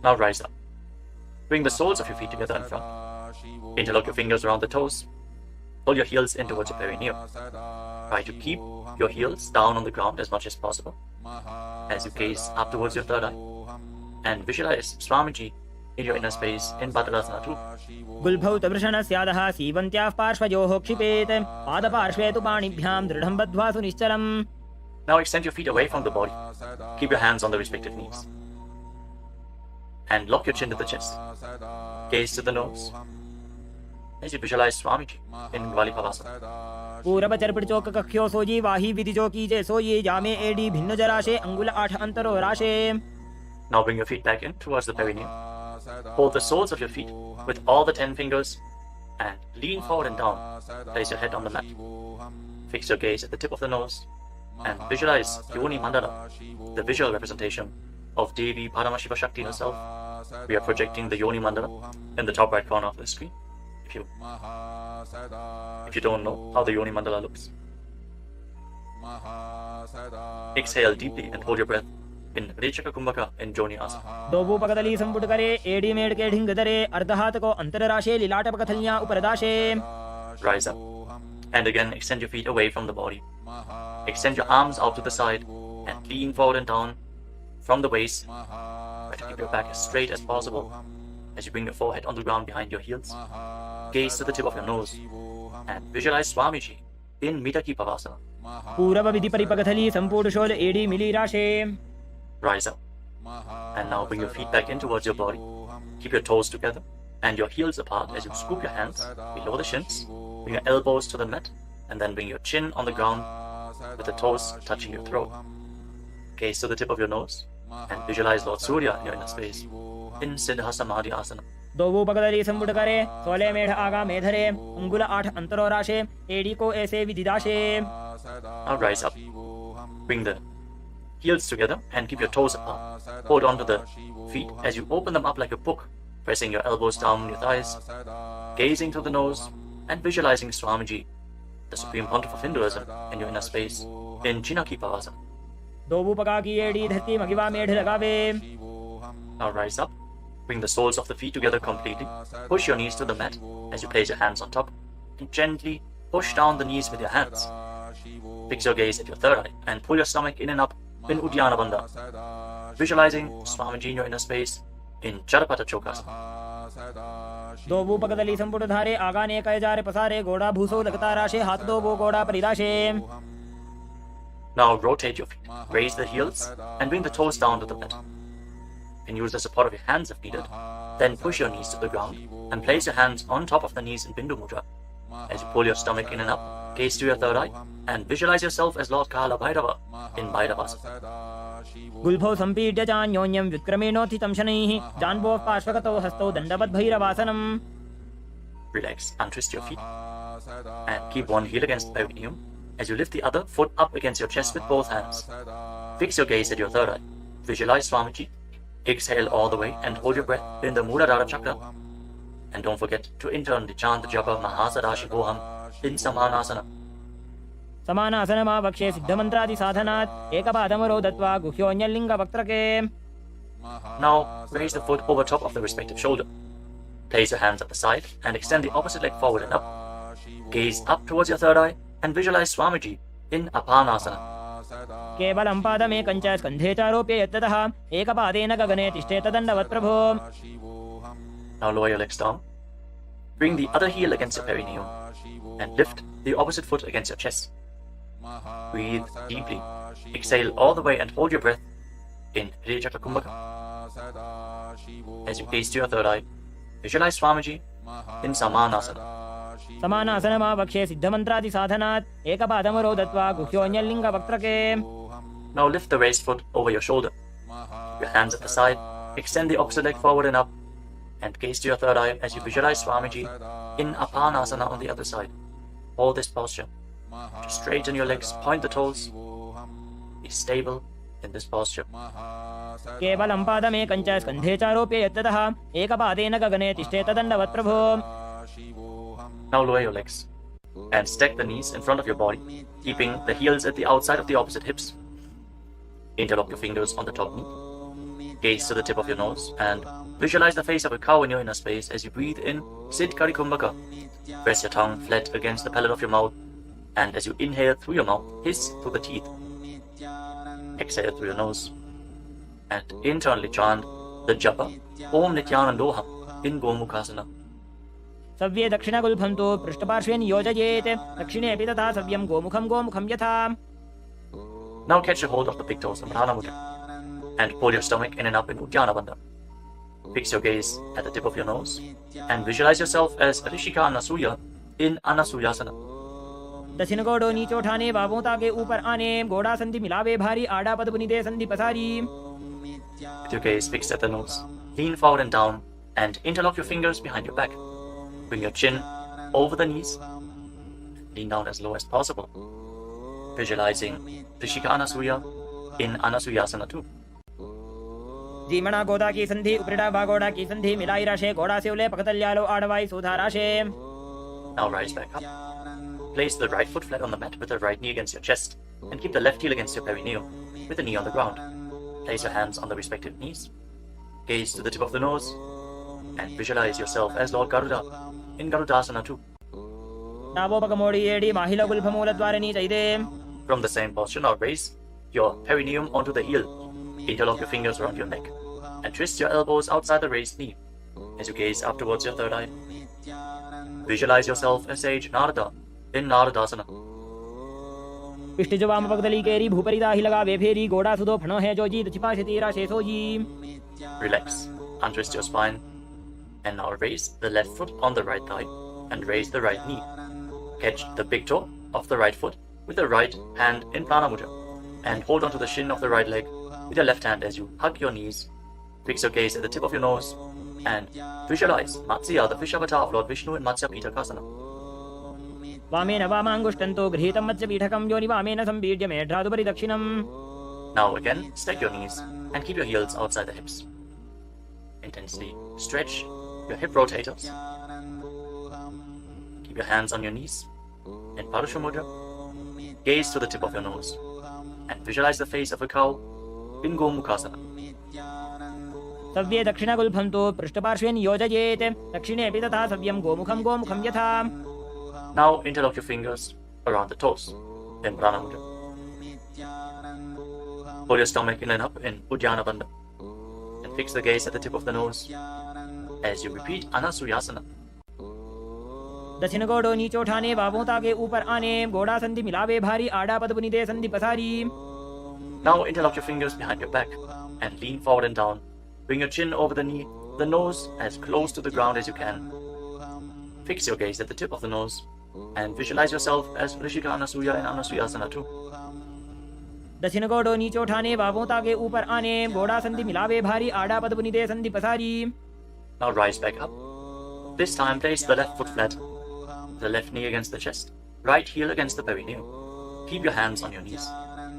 Now rise up. Bring the soles of your feet together in front. Interlock your fingers around the toes. Pull your heels in towards your perineum. Try to keep your heels down on the ground as much as possible. As you gaze up towards your third eye. And visualize Swamiji in your inner space in Bhadrasana too. गुल्भौ तवृषणस्यादः सीवन्त्याः पार्श्वयोः क्षिपेत् पादपार्श्वे तु पाणिभ्यां दृढं बद्ध्वा सुनिश्चलम्. Now extend your feet away from the body. Keep your hands on the respective knees. And lock your chin to the chest. Gaze to the nose. As you visualize Swamiji in Gvalipavasana. पूरबचर्पिचोक कख्यो sooji वाही विधिजो कीजे सो ये जामे AD भिन्न जराशे अंगुल 8 अंतरो राशे. Now bring your feet back in towards the perineum. Hold the soles of your feet with all the 10 fingers and lean forward and down. Place your head on the mat. Fix your gaze at the tip of the nose and visualize Yoni Mandala, the visual representation of Devi Paramashiva Shakti herself. We are projecting the Yoni Mandala in the top right corner of the screen. If you don't know how the Yoni Mandala looks. Exhale deeply and hold your breath in Rechaka Kumbhaka in Joni Asana. दोबू पकदली संपुट करे AD made के ढिंग दरे अर्धहात को अंतरराशे लीलाट पकथलियां उपरदाशे. Rise up and again extend your feet away from the body. Extend your arms out to the side and lean forward and down from the waist. Try to keep your back as straight as possible as you bring your forehead on the ground behind your heels. Gaze to the tip of your nose and visualize Swamiji in Mitaki Pavasana. पूरब विधि परिपकथली संपूर्णशोल एडी मिली राशे. Rise up and now bring your feet back in towards your body. Keep your toes together and your heels apart as you scoop your hands below the shins. Bring your elbows to the mat and then bring your chin on the ground with the toes touching your throat. Gaze to the tip of your nose and visualize Lord Surya in your inner space in Siddha Samadhi Asana. दोवो पगदरी संबुड करे, 16 मेढ़ आगा मेधरे, अंगुल 8 अंतरो राशे, एड़ी को ऐसे विधिदाशे. Now rise up. Bring the heels together and keep your toes apart. Hold on to the feet as you open them up like a book, pressing your elbows down on your thighs, gazing through the nose and visualizing Swamiji, the Supreme Pontiff of Hinduism, in your inner space in Chinakipavasana. दोवो पगा की एड़ी धरती मगिवा मेढ़ लगावे. Now rise up. Bring the soles of the feet together completely. Push your knees to the mat as you place your hands on top and gently push down the knees with your hands. Fix your gaze at your third eye and pull your stomach in and up in Uddiyana Bandha. Visualizing Swamiji in your inner space in Charapata Chokasana. दोवो पगदली संबुड धारे, आगा ने कय जारे पसारे, गोड़ा भूसो लगता राशे, हाथ दोवो गोड़ा परिदाशे. Now rotate your feet. Raise the heels and bring the toes down to the mat. You can use the support of your hands if needed. Then push your knees to the ground and place your hands on top of the knees in Bindu Mudra. As you pull your stomach in and up, gaze to your third eye and visualize yourself as Lord Kala Bhairava in Bhairavasana. गुल्फो संपीड्य चान्योन्यं व्युत्क्रमेणोत्थितं शनैः, जान्वोः पार्श्वगतो हस्तौ दण्डवद् भैरवासनम्. Relax, untwist your feet and keep one heel against the perineum as you lift the other foot up against your chest with both hands. Fix your gaze at your third eye. Visualize Swamiji. Exhale all the way and hold your breath in the Muladhara chakra. And don't forget to internally chant the japa Mahasadashivoham in Samanasana. समानासन मावक्ष्ये सिद्धमन्त्रादि साधनात् एकपादमरो दत्वा गुह्योऽन्यलिङ्ग वक्त्रके. Now raise the foot over top of the respective shoulder. Place your hands at the side and extend the opposite leg forward and up. Gaze up towards your third eye and visualize Swamiji in Apanasana. केवलं पादमेकं च स्कन्धे चारोप्य यत्ततः एकपादेन गगने तिष्ठेत दण्डवत् प्रभो. Now lower your legs down. Bring the other heel against your perineum and lift the opposite foot against your chest. Breathe deeply. Exhale all the way and hold your breath in Hriya Chakra Kumbhaka. As you gaze to your third eye, visualize Swamiji in Samanasana. समानासन मावक्ष्ये सिद्धमन्त्रादि साधनात् एकपादमरो दत्वा गुह्योऽन्यलिङ्ग वक्त्रके. Now lift the raised foot over your shoulder. Your hands at the side. Extend the opposite leg forward and up. And gaze to your third eye as you visualize Swamiji in Apanasana on the other side. Hold this posture. Just straighten your legs, point the toes. Be stable in this posture. केवलं पादमेकं च स्कन्धे चारोप्य यत्ततः एकपादेन गगने तिष्ठेत दण्डवत् प्रभो. Now lower your legs and stack the knees in front of your body, keeping the heels at the outside of the opposite hips. Interlock your fingers on the top knee. Gaze to the tip of your nose and visualize the face of a cow in your inner space as you breathe in Siddhkari Kumbhaka. Press your tongue flat against the palate of your mouth, and as you inhale through your mouth, hiss through the teeth. Exhale through your nose and internally chant the japa Om Nithyananda Yoga in Gomukhasana. सव्ये दक्षिणगुल्फं तु पृष्ठपार्श्वे नियोजयेत्, दक्षिणेऽपि तथा सव्यं गोमुखं गोमुखं यथा. Now catch a hold of the big toes of Pradhana Mudra and pull your stomach in and up in Uddiyana Bandha. Fix your gaze at the tip of your nose and visualize yourself as Rishika Anasuya in Anasuyasana. दक्षिण गोड़ो नीचे उठाने, बाबों ताके ऊपर आने, गोड़ा संधि मिलावे भारी, आड़ा पद बुनिदे संधि पसारी. With your gaze fixed at the nose, lean forward and down and interlock your fingers behind your back. Bring your chin over the knees. Lean down as low as possible. Visualizing Rishika Anasuya in Anasuyasana too. जीमणा गोदा की संधि उपरिड़ा बागोड़ा की संधि मिलाई राशे, गोड़ा से उले पकतल्यालो आड़वाई सुधा राशे. Now rise back up. Place the right foot flat on the mat with the right knee against your chest and keep the left heel against your perineum with the knee on the ground. Place your hands on the respective knees. Gaze to the tip of the nose and visualize yourself as Lord Garuda in Garudasana too. From the same posture, now raise your perineum onto the heel. Interlock your fingers around your neck and twist your elbows outside the raised knee as you gaze up towards your third eye. Visualize yourself as sage Narada in Naradasana. पिष्टिजवाम पगदली केरी भूपरिदा ही लगा वे फेरी गोड़ा सुदो फणो है जो जी दछिपा शेतीरा शेषो जी. Relax, untwist your spine and now raise the left foot on the right thigh and raise the right knee. Catch the big toe of the right foot with the right hand in prana mudra, and hold on to the shin of the right leg with your left hand as you hug your knees. Fix your gaze at the tip of your nose and visualize Matsya, the fish avatar of Lord Vishnu, in Matsya Pitakasana. वामेन वामाङ्गुष्टन्तो गृहीतं मत्स्यपीठकं योनि वामेन सम्पीड्य मेढ्रादुपरि दक्षिणम्. Now again, stack your knees and keep your heels outside the hips. Intensely stretch your hip rotators. Keep your hands on your knees in Parashu Mudra. Gaze to the tip of your nose and visualize the face of a cow in Gomukhasana. सव्ये दक्षिणगुल्फं तु पृष्ठपार्श्वे नियोजयेत् दक्षिणेऽपि तथा सव्यं गोमुखं गोमुखं यथा. Now interlock your fingers around the toes in Prana Mudra. Pull your stomach in and up in Uddiyana Bandha and fix the gaze at the tip of the nose as you repeat Anasuyasana. दक्षिण गोड़ो नीचे उठाने बाबों ताके ऊपर आने गोड़ा संधि मिलावे भारी आड़ा पद बुनिदे संधि पसारी. Now interlock your fingers behind your back and lean forward and down. Bring your chin over the knee, the nose as close to the ground as you can. Fix your gaze at the tip of the nose and visualize yourself as Rishika Anasuya in Anasuyasana too. दक्षिण गोड़ो नीचे उठाने बाबों ताके ऊपर आने गोड़ा संधि मिलावे भारी आड़ा पद बुनिदे संधि पसारी. Now rise back up. This time place the left foot flat, the left knee against the chest, right heel against the perineum. Keep your hands on your knees.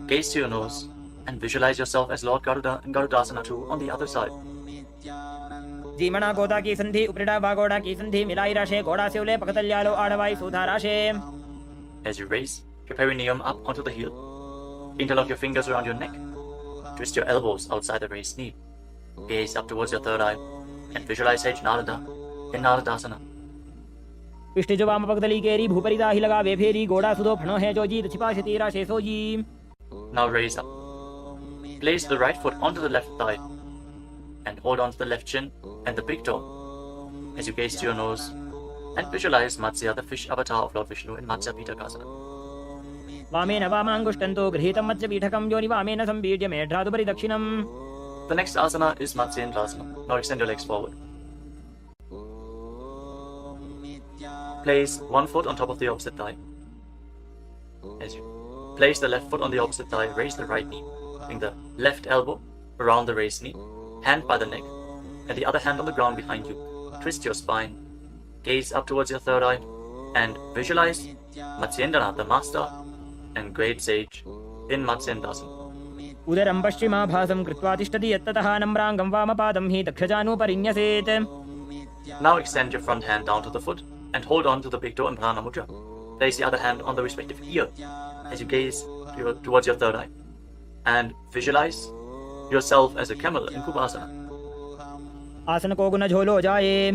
Gaze to your nose and visualize yourself as Lord Garuda in Garudasana too on the other side. जीमणा गोदा की संधि उपरिडा बागोड़ा की संधि मिलाई राशे गोड़ा से उले पकतल्यालो आड़वाई सुधा राशे. As you raise your perineum up onto the heel, interlock your fingers around your neck. Twist your elbows outside the raised knee. Gaze up towards your third eye and visualize Sage Narada in Naradasana. पिष्ट जो वाम पगदली केरी भूपरिदा ही लगा वे फेरी गोड़ा सुदो फणो है जो जी छिपा से तेरा शेषो जी. Now raise up. Place the right foot onto the left thigh and hold on to the left shin and the big toe as you gaze to your nose and visualize Matsya, the fish avatar of Lord Vishnu, in Matsya Pitakasana. वामेन वामाङ्गुष्टन्तो गृहीतं मत्स्यपीठकं योनि वामेन सम्पीड्य मेढ्रादुपरि दक्षिणम्. The next asana is Matsyendrasana. Now extend your legs forward. Place one foot on top of the opposite thigh. As you place the left foot on the opposite thigh, raise the right knee. Bring the left elbow around the raised knee, hand by the neck, and the other hand on the ground behind you. Twist your spine. Gaze up towards your third eye and visualize Matsyendranath, the master and great sage, in Matsyendrasana. उदरं पश्चिमाभासं कृत्वा तिष्ठति यत्ततः नम्राङ्गं वामपादं हि दक्षजानुपरिन्यसेत्. Now extend your front hand down to the foot and hold on to the big toe in Prana Mudra. Place the other hand on the respective ear as you gaze towards your third eye and visualize yourself as a camel in Kubasana. आसन को गुण झोलो जाए.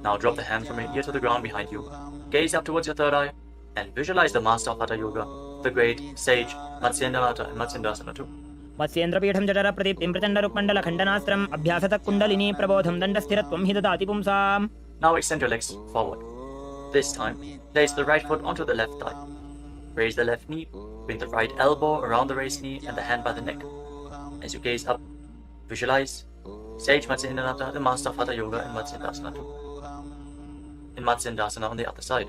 Now drop the hand from your ear to the ground behind you. Gaze up towards your third eye and visualize the master of Hatha Yoga, the great sage Matsyendranath in Matsyendrasana too. मत्स्येन्द्रपीठं जठर प्रदीप्तिं प्रचण्डरुक्मण्डल खण्डनास्त्रम् अभ्यासतः kundalini प्रबोधं दण्डस्थिरत्वं हि ददाति पुंसाम्. Now extend your legs forward. This time, place the right foot onto the left thigh. Raise the left knee, bring the right elbow around the raised knee and the hand by the neck. As you gaze up, visualize Sage Matsyendranath, the master of Hatha Yoga, in Matsyendrasana too. In Matsyendrasana on the other side.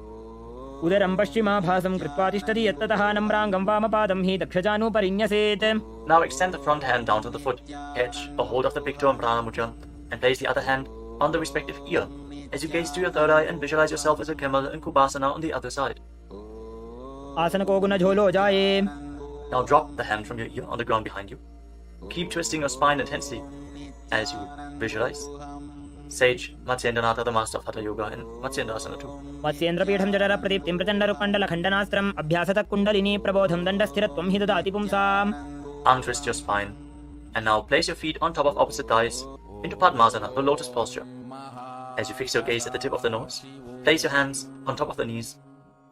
उदरं पश्चिमाभासं कृत्वा तिष्ठति यत्ततः नम्राङ्गं वामपादं हि दक्षजानुपरिन्यसेत्. Now extend the front hand down to the foot, catch a hold of the big toe in Prana Mudra, and place the other hand on the respective ear as you gaze to your third eye and visualize yourself as a camel in Kubasana on the other side. आसन को गुण झोलो जाए. Now drop the hand from your ear on the ground behind you. Keep twisting your spine intensely as you visualize Sage Matsyendranath, the master of Hatha Yoga, in Matsyendrasana too. मत्स्येन्द्रपीठं जठर प्रदीप्तिं प्रचण्डरुक्मण्डल खण्डनास्त्रम् अभ्यासतः kundalini प्रबोधं दण्डस्थिरत्वं हि ददाति पुंसाम्. Untwist your spine and now place your feet on top of opposite thighs into Padmasana, the lotus posture. As you fix your gaze at the tip of the nose, place your hands on top of the knees.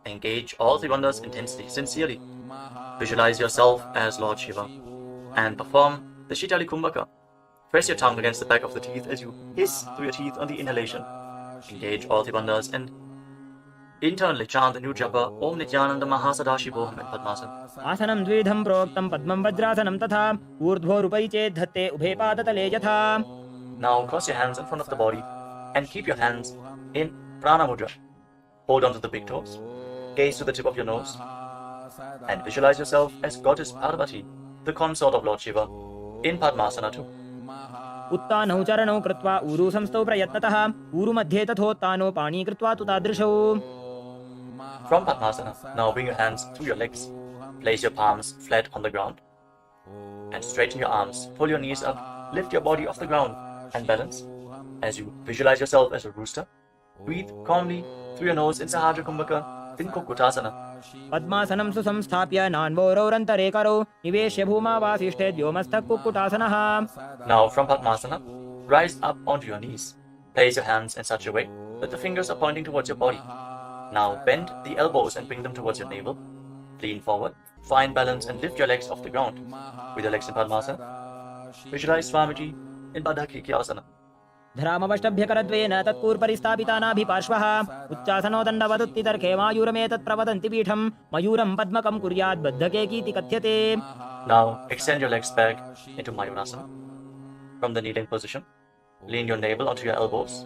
Engage all three bandhas intensely, sincerely. Visualize yourself as Lord Shiva and perform the Shitali Kumbhaka. Press your tongue against the back of the teeth as you hiss through your teeth on the inhalation. Engage all three bandhas and internally chant the new japa Om Nithyananda Mahasadaशिवोऽहम् in Padmasana. आसनं द्विधं प्रोक्तं पद्मं वज्रासनं तथा ऊर्ध्वोरुपरि चेत् धत्ते उभे पादतले यथा. Now cross your hands in front of the body and keep your hands in Prana Mudra. Hold on to the big toes Gaze to the tip of your nose and visualize yourself as Goddess Parvati, the consort of Lord Shiva, in Padmasana too. उत्तानौ चरणौ कृत्वा ऊरु संस्थौ प्रयत्नतः ऊरु मध्ये तथोत्तानो पाणी कृत्वा तु तादृशौ. From Padmasana, now bring your hands through your legs. Place your palms flat on the ground and straighten your arms. Pull your knees up, lift your body off the ground and balance. As you visualize yourself as a rooster, breathe calmly through your nose in Sahasrara Kumbhaka in Kukutasana. पद्मासनं सुसंस्थाप्य नान्वोरौरन्तरे करौ निवेश्य भूमावासिष्ठे व्योमस्थः कुक्कुटासनः. Now from Padmasana, rise up onto your knees. Place your hands in such a way that the fingers are pointing towards your body. Now bend the elbows and bring them towards your navel. Lean forward, find balance and lift your legs off the ground. With your legs in Padmasana, visualize Swamiji in Bandhas. धरामवष्टभ्यकरद्वेन तत्कूर्परिस्थापितानाभिपार्श्वः उच्चासनो दण्डवदुत्तितर्के मायूरमेतत् प्रवदन्ति पीठं मयूरं पद्मकं कुर्यात् बद्धकेकीति कथ्यते. Now extend your legs back into Mayurasana. From the kneeling position, lean your navel onto your elbows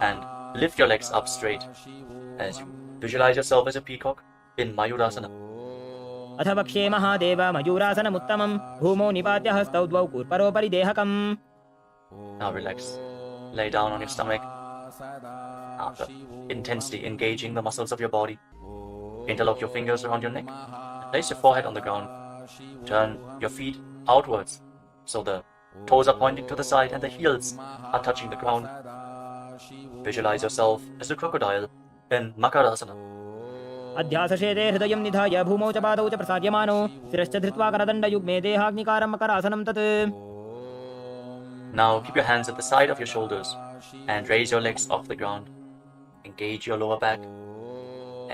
and lift your legs up straight as you visualize yourself as a peacock in Mayurasana. अथ वक्ष्ये महादेव मयूरासनमुत्तमं भूमौ निपात्य हस्तौ द्वौ कूर्परोपरि देहकम्. Now relax. Lay down on your stomach. After intensely engaging the muscles of your body, interlock your fingers around your neck. Place your forehead on the ground. Turn your feet outwards so the toes are pointing to the side and the heels are touching the ground. Visualize yourself as a crocodile in Makarasana. अध्यासशेते हृदयं निधाय भूमौ च पादौ च प्रसार्यमानो शिरश्च धृत्वा करदण्डयुग्मे देहाग्निकारं मकरासनं तत्. Now keep your hands at the side of your shoulders and raise your legs off the ground. Engage your lower back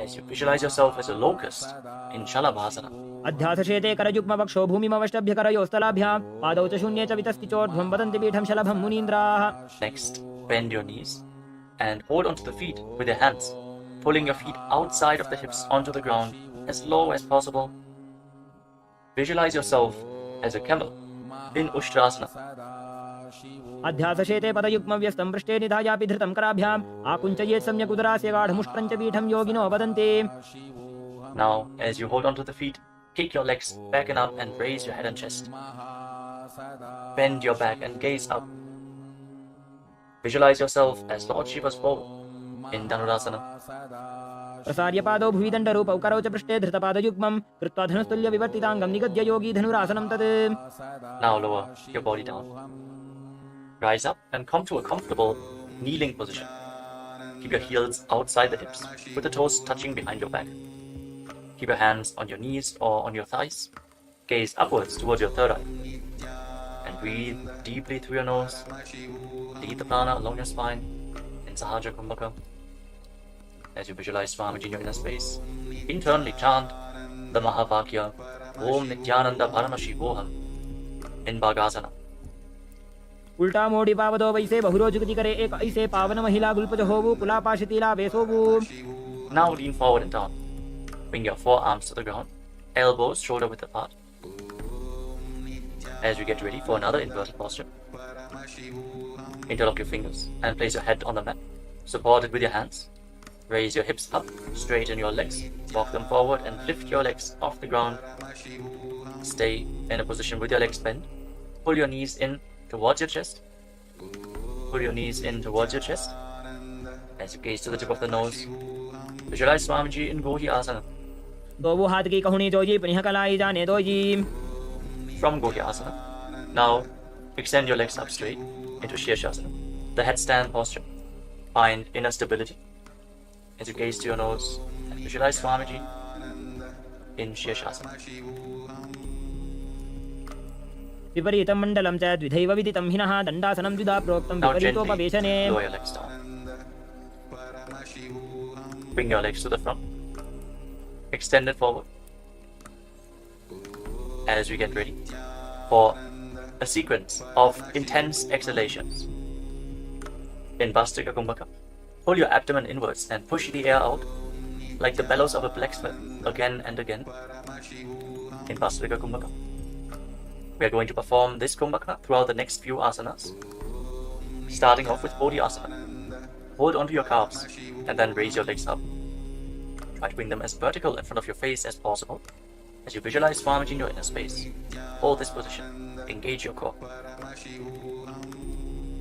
as you visualize yourself as a locust in Shalabhasana. अध्यासशेते करयुग्मवक्षो भूमिमवष्टभ्यकरयोस्तलाभ्यां पादौ च शून्ये च वितस्ति चोर्ध्वं वदन्ति पीठं शलभं मुनीन्द्राः. Next, bend your knees and hold onto the feet with your hands, pulling your feet outside of the hips onto the ground as low as possible. Visualize yourself as a camel in Ushtrasana. अध्यासशेते पदयुग्मव्यस्तं पृष्ठे निधायापि धृतं कराभ्याम् आकुञ्चयेत् सम्यक् उदरास्य गाढमुष्ट्रं च पीठं योगिनो वदन्ति. Now, as you hold onto the feet, kick your legs back and up and raise your head and chest. Bend your back and gaze up. Visualize yourself as Lord Shiva's bow in Dhanurasana. प्रसार्य पादौ भुवि दण्डरूपौ करौ च पृष्ठे धृतपादयुग्मं कृत्वा धनुस्तुल्य विवर्तिताङ्गं निगद्य योगी धनुरासनं तत्. Now lower your body down. Rise up and come to a comfortable kneeling position. Keep your heels outside the hips with the toes touching behind your back. Keep your hands on your knees or on your thighs. Gaze upwards towards your third eye. And breathe deeply through your nose. Lead the prana along your spine in Sahasrara Kumbhaka. As you visualize Swamiji in your inner space, internally chant the Mahavakya Om Nithyananda Paramashivam in Bhagasana. उल्टा मोड़ी पावदो वैसे बहुरोजुगति करे एक ऐसे पावन महिला गुल्पज होवु कुलापाशितीला वेसोवु. Now lean forward and down. Bring your forearms to the ground, elbows shoulder width apart. As you get ready for another inverted posture, interlock your fingers and place your head on the mat. Support it with your hands. Raise your hips up, straighten your legs, walk them forward and lift your legs off the ground. Stay in a position with your legs bent. Pull your knees in towards your chest. Pull your knees in towards your chest. As you gaze to the tip of the nose, visualize Swamiji in Gohi Asana. दोवु हाथ की कहुनी जोजी पुनिह कलाई जाने doji. From Gohi Asana, now extend your legs up straight into Shirshasana, the headstand posture. Find inner stability as you gaze to your nose and visualize Swamiji in Shirshasana. विपरीतं मण्डलं च द्विधैव विदितं हिनः दण्डासनं द्विधा प्रोक्तं Now gently विपरीतोपवेशने. lower your legs down. Bring your legs to the front. Extend it forward. As we get ready for a sequence of intense exhalations. In Bhastrika Kumbhaka, pull your abdomen inwards and push the air out like the bellows of a blacksmith again and again. In Bhastrika Kumbhaka, we are going to perform this Kumbhaka throughout the next few asanas, starting off with Bodhi Asana. Hold onto your calves and then raise your legs up. Try to bring them as vertical in front of your face as possible. As you visualize Swamiji in your inner space, hold this position. Engage your core.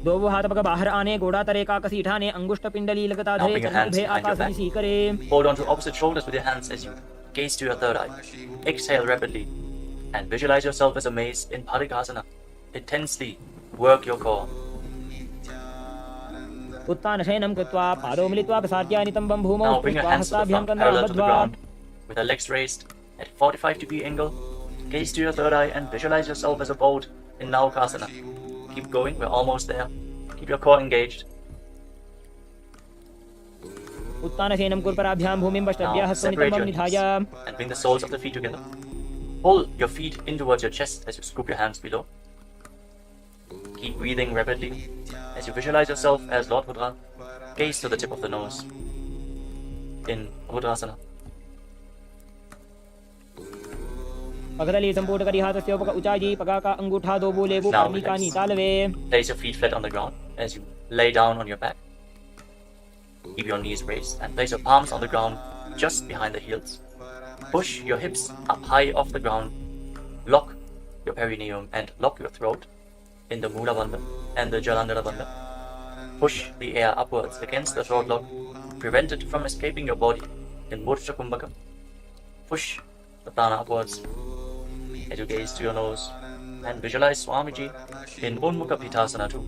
दो हाथ पग बाहर आने गोड़ा तरे का कसी ठाने अंगुष्ठ पिंडली लगता धरे चरण उभे आकाश सी करे. Hold on to opposite shoulders with your hands as you gaze to your third eye. Exhale rapidly and visualize yourself as a mace in Parikasana. Intensely work your core. उत्तान शयनं कृत्वा पादौ मिलित्वा प्रसार्य नितंबं भूमौ Now bring your hands to the front, parallel to the ground, with your legs raised at 45-degree angle. Gaze to your third eye and visualize yourself as a boat in Naukasana. Keep going, we're almost there. Keep your core engaged. उत्तान शयनं कुर्पराभ्यां भूमिं पश्चाभ्याः Now separate नितंबं your निधाय. knees and bring the soles of the feet together. Pull your feet in towards your chest as you scoop your hands below. Keep breathing rapidly. As you visualize yourself as Lord Rudra, gaze to the tip of the nose in Rudrasana. पगदली संपूर्ण करी हाथस्य उपक उचाजी पगा का अंगूठा दो बोले वो Now कर्मी का relax. नितालवे. Place your feet flat on the ground as you lay down on your back. Keep your knees raised and place your palms on the ground just behind the heels. Push your hips up high off the ground. Lock your perineum and lock your throat in the Mula Bandha and the Jalandhara Bandha. Push the air upwards against the throat lock. Prevent it from escaping your body in Murcha Kumbhaka. Push the prana upwards as you gaze to your nose and visualize Swamiji in Unmukha Pitasana too.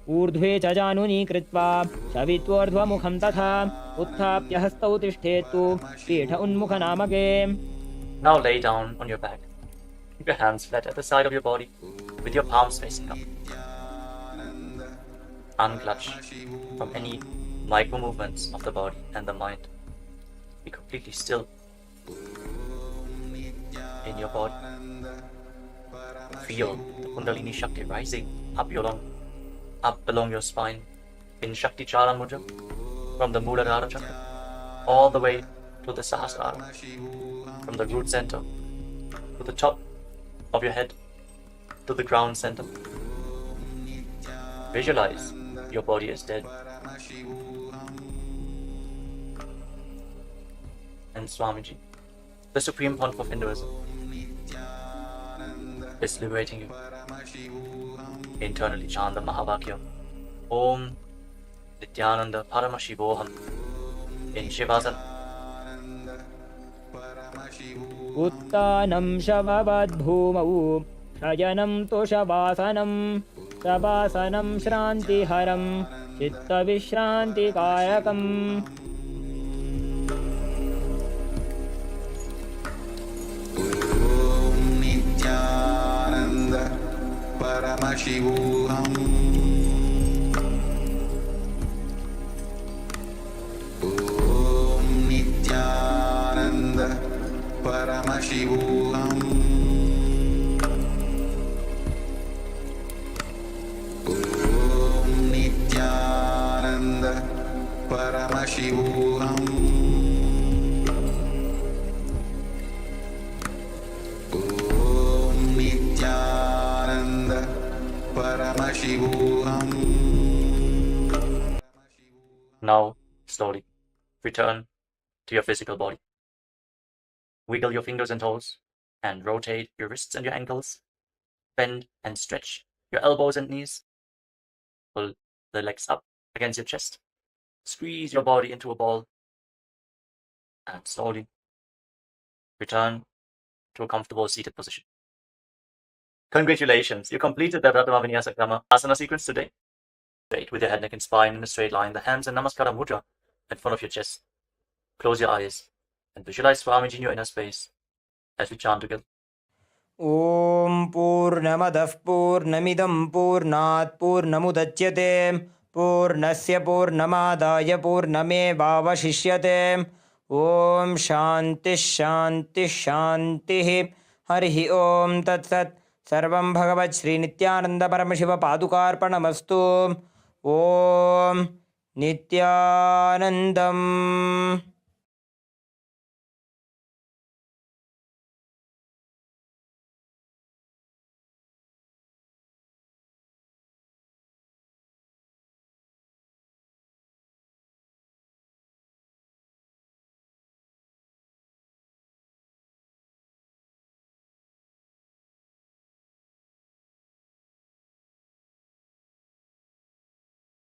ऊर्ध्वे च जानुनी कृत्वा शवित्वोर्ध्वमुखं तथा उत्थाप्य हस्तौ तिष्ठेतु पीठ उन्मुख नामके. Now lay down on your back. Keep your hands flat at the side of your body with your palms facing up. Unclutch from any micro movements of the body and the mind. Be completely still in your body. Feel the Kundalini Shakti rising up along your spine in Shakti Chara Mudra from the Muladhara Chakra all the way to the Sahasrara, from the root center to the top of your head to the ground center. Visualize your body is dead. And Swamiji, the Supreme Pontiff of Hinduism, is liberating you. Internally chant the Mahavakya. Om Nithyananda Paramashivam in Shivasana. उत्तानं शववद्भूमौ शयनं तु शवासनं शवासनं श्रान्तिहरं चित्तविश्रान्तिकायकम्. नित्यानन्द परमशिवोऽहम्. ॐ नित्यानन्द परमशिवोऽहम्. ॐ नित्यानन्द परमशिवोऽहम्. ॐ नित्यानन्द परमशिवोऽहम्. Now, slowly, return to your physical body. Wiggle your fingers and toes and rotate your wrists and your ankles. Bend and stretch your elbows and knees. Pull the legs up against your chest. Squeeze your body into a ball. And slowly return to a comfortable seated position. Congratulations, you completed the Vinyasa Krama asana sequence today. Straight with your head, neck and spine in a straight line, the hands in Namaskara Mudra in front of your chest. Close your eyes and visualize Swamiji in your inner space as we chant together. ॐ पूर्णमदः पूर्णमिदं पूर्णात् पूर्णमुदच्यते पूर्णस्य पूर्णमादाय पूर्णमेवावशिष्यते. ॐ शान्तिः शान्तिः शान्तिः. हरिः ॐ तत्सत्. सर्वं भगवत् श्रीनित्यानन्द परमशिव पादुकार्पणमस्तु. ॐ नित्यानन्दम्.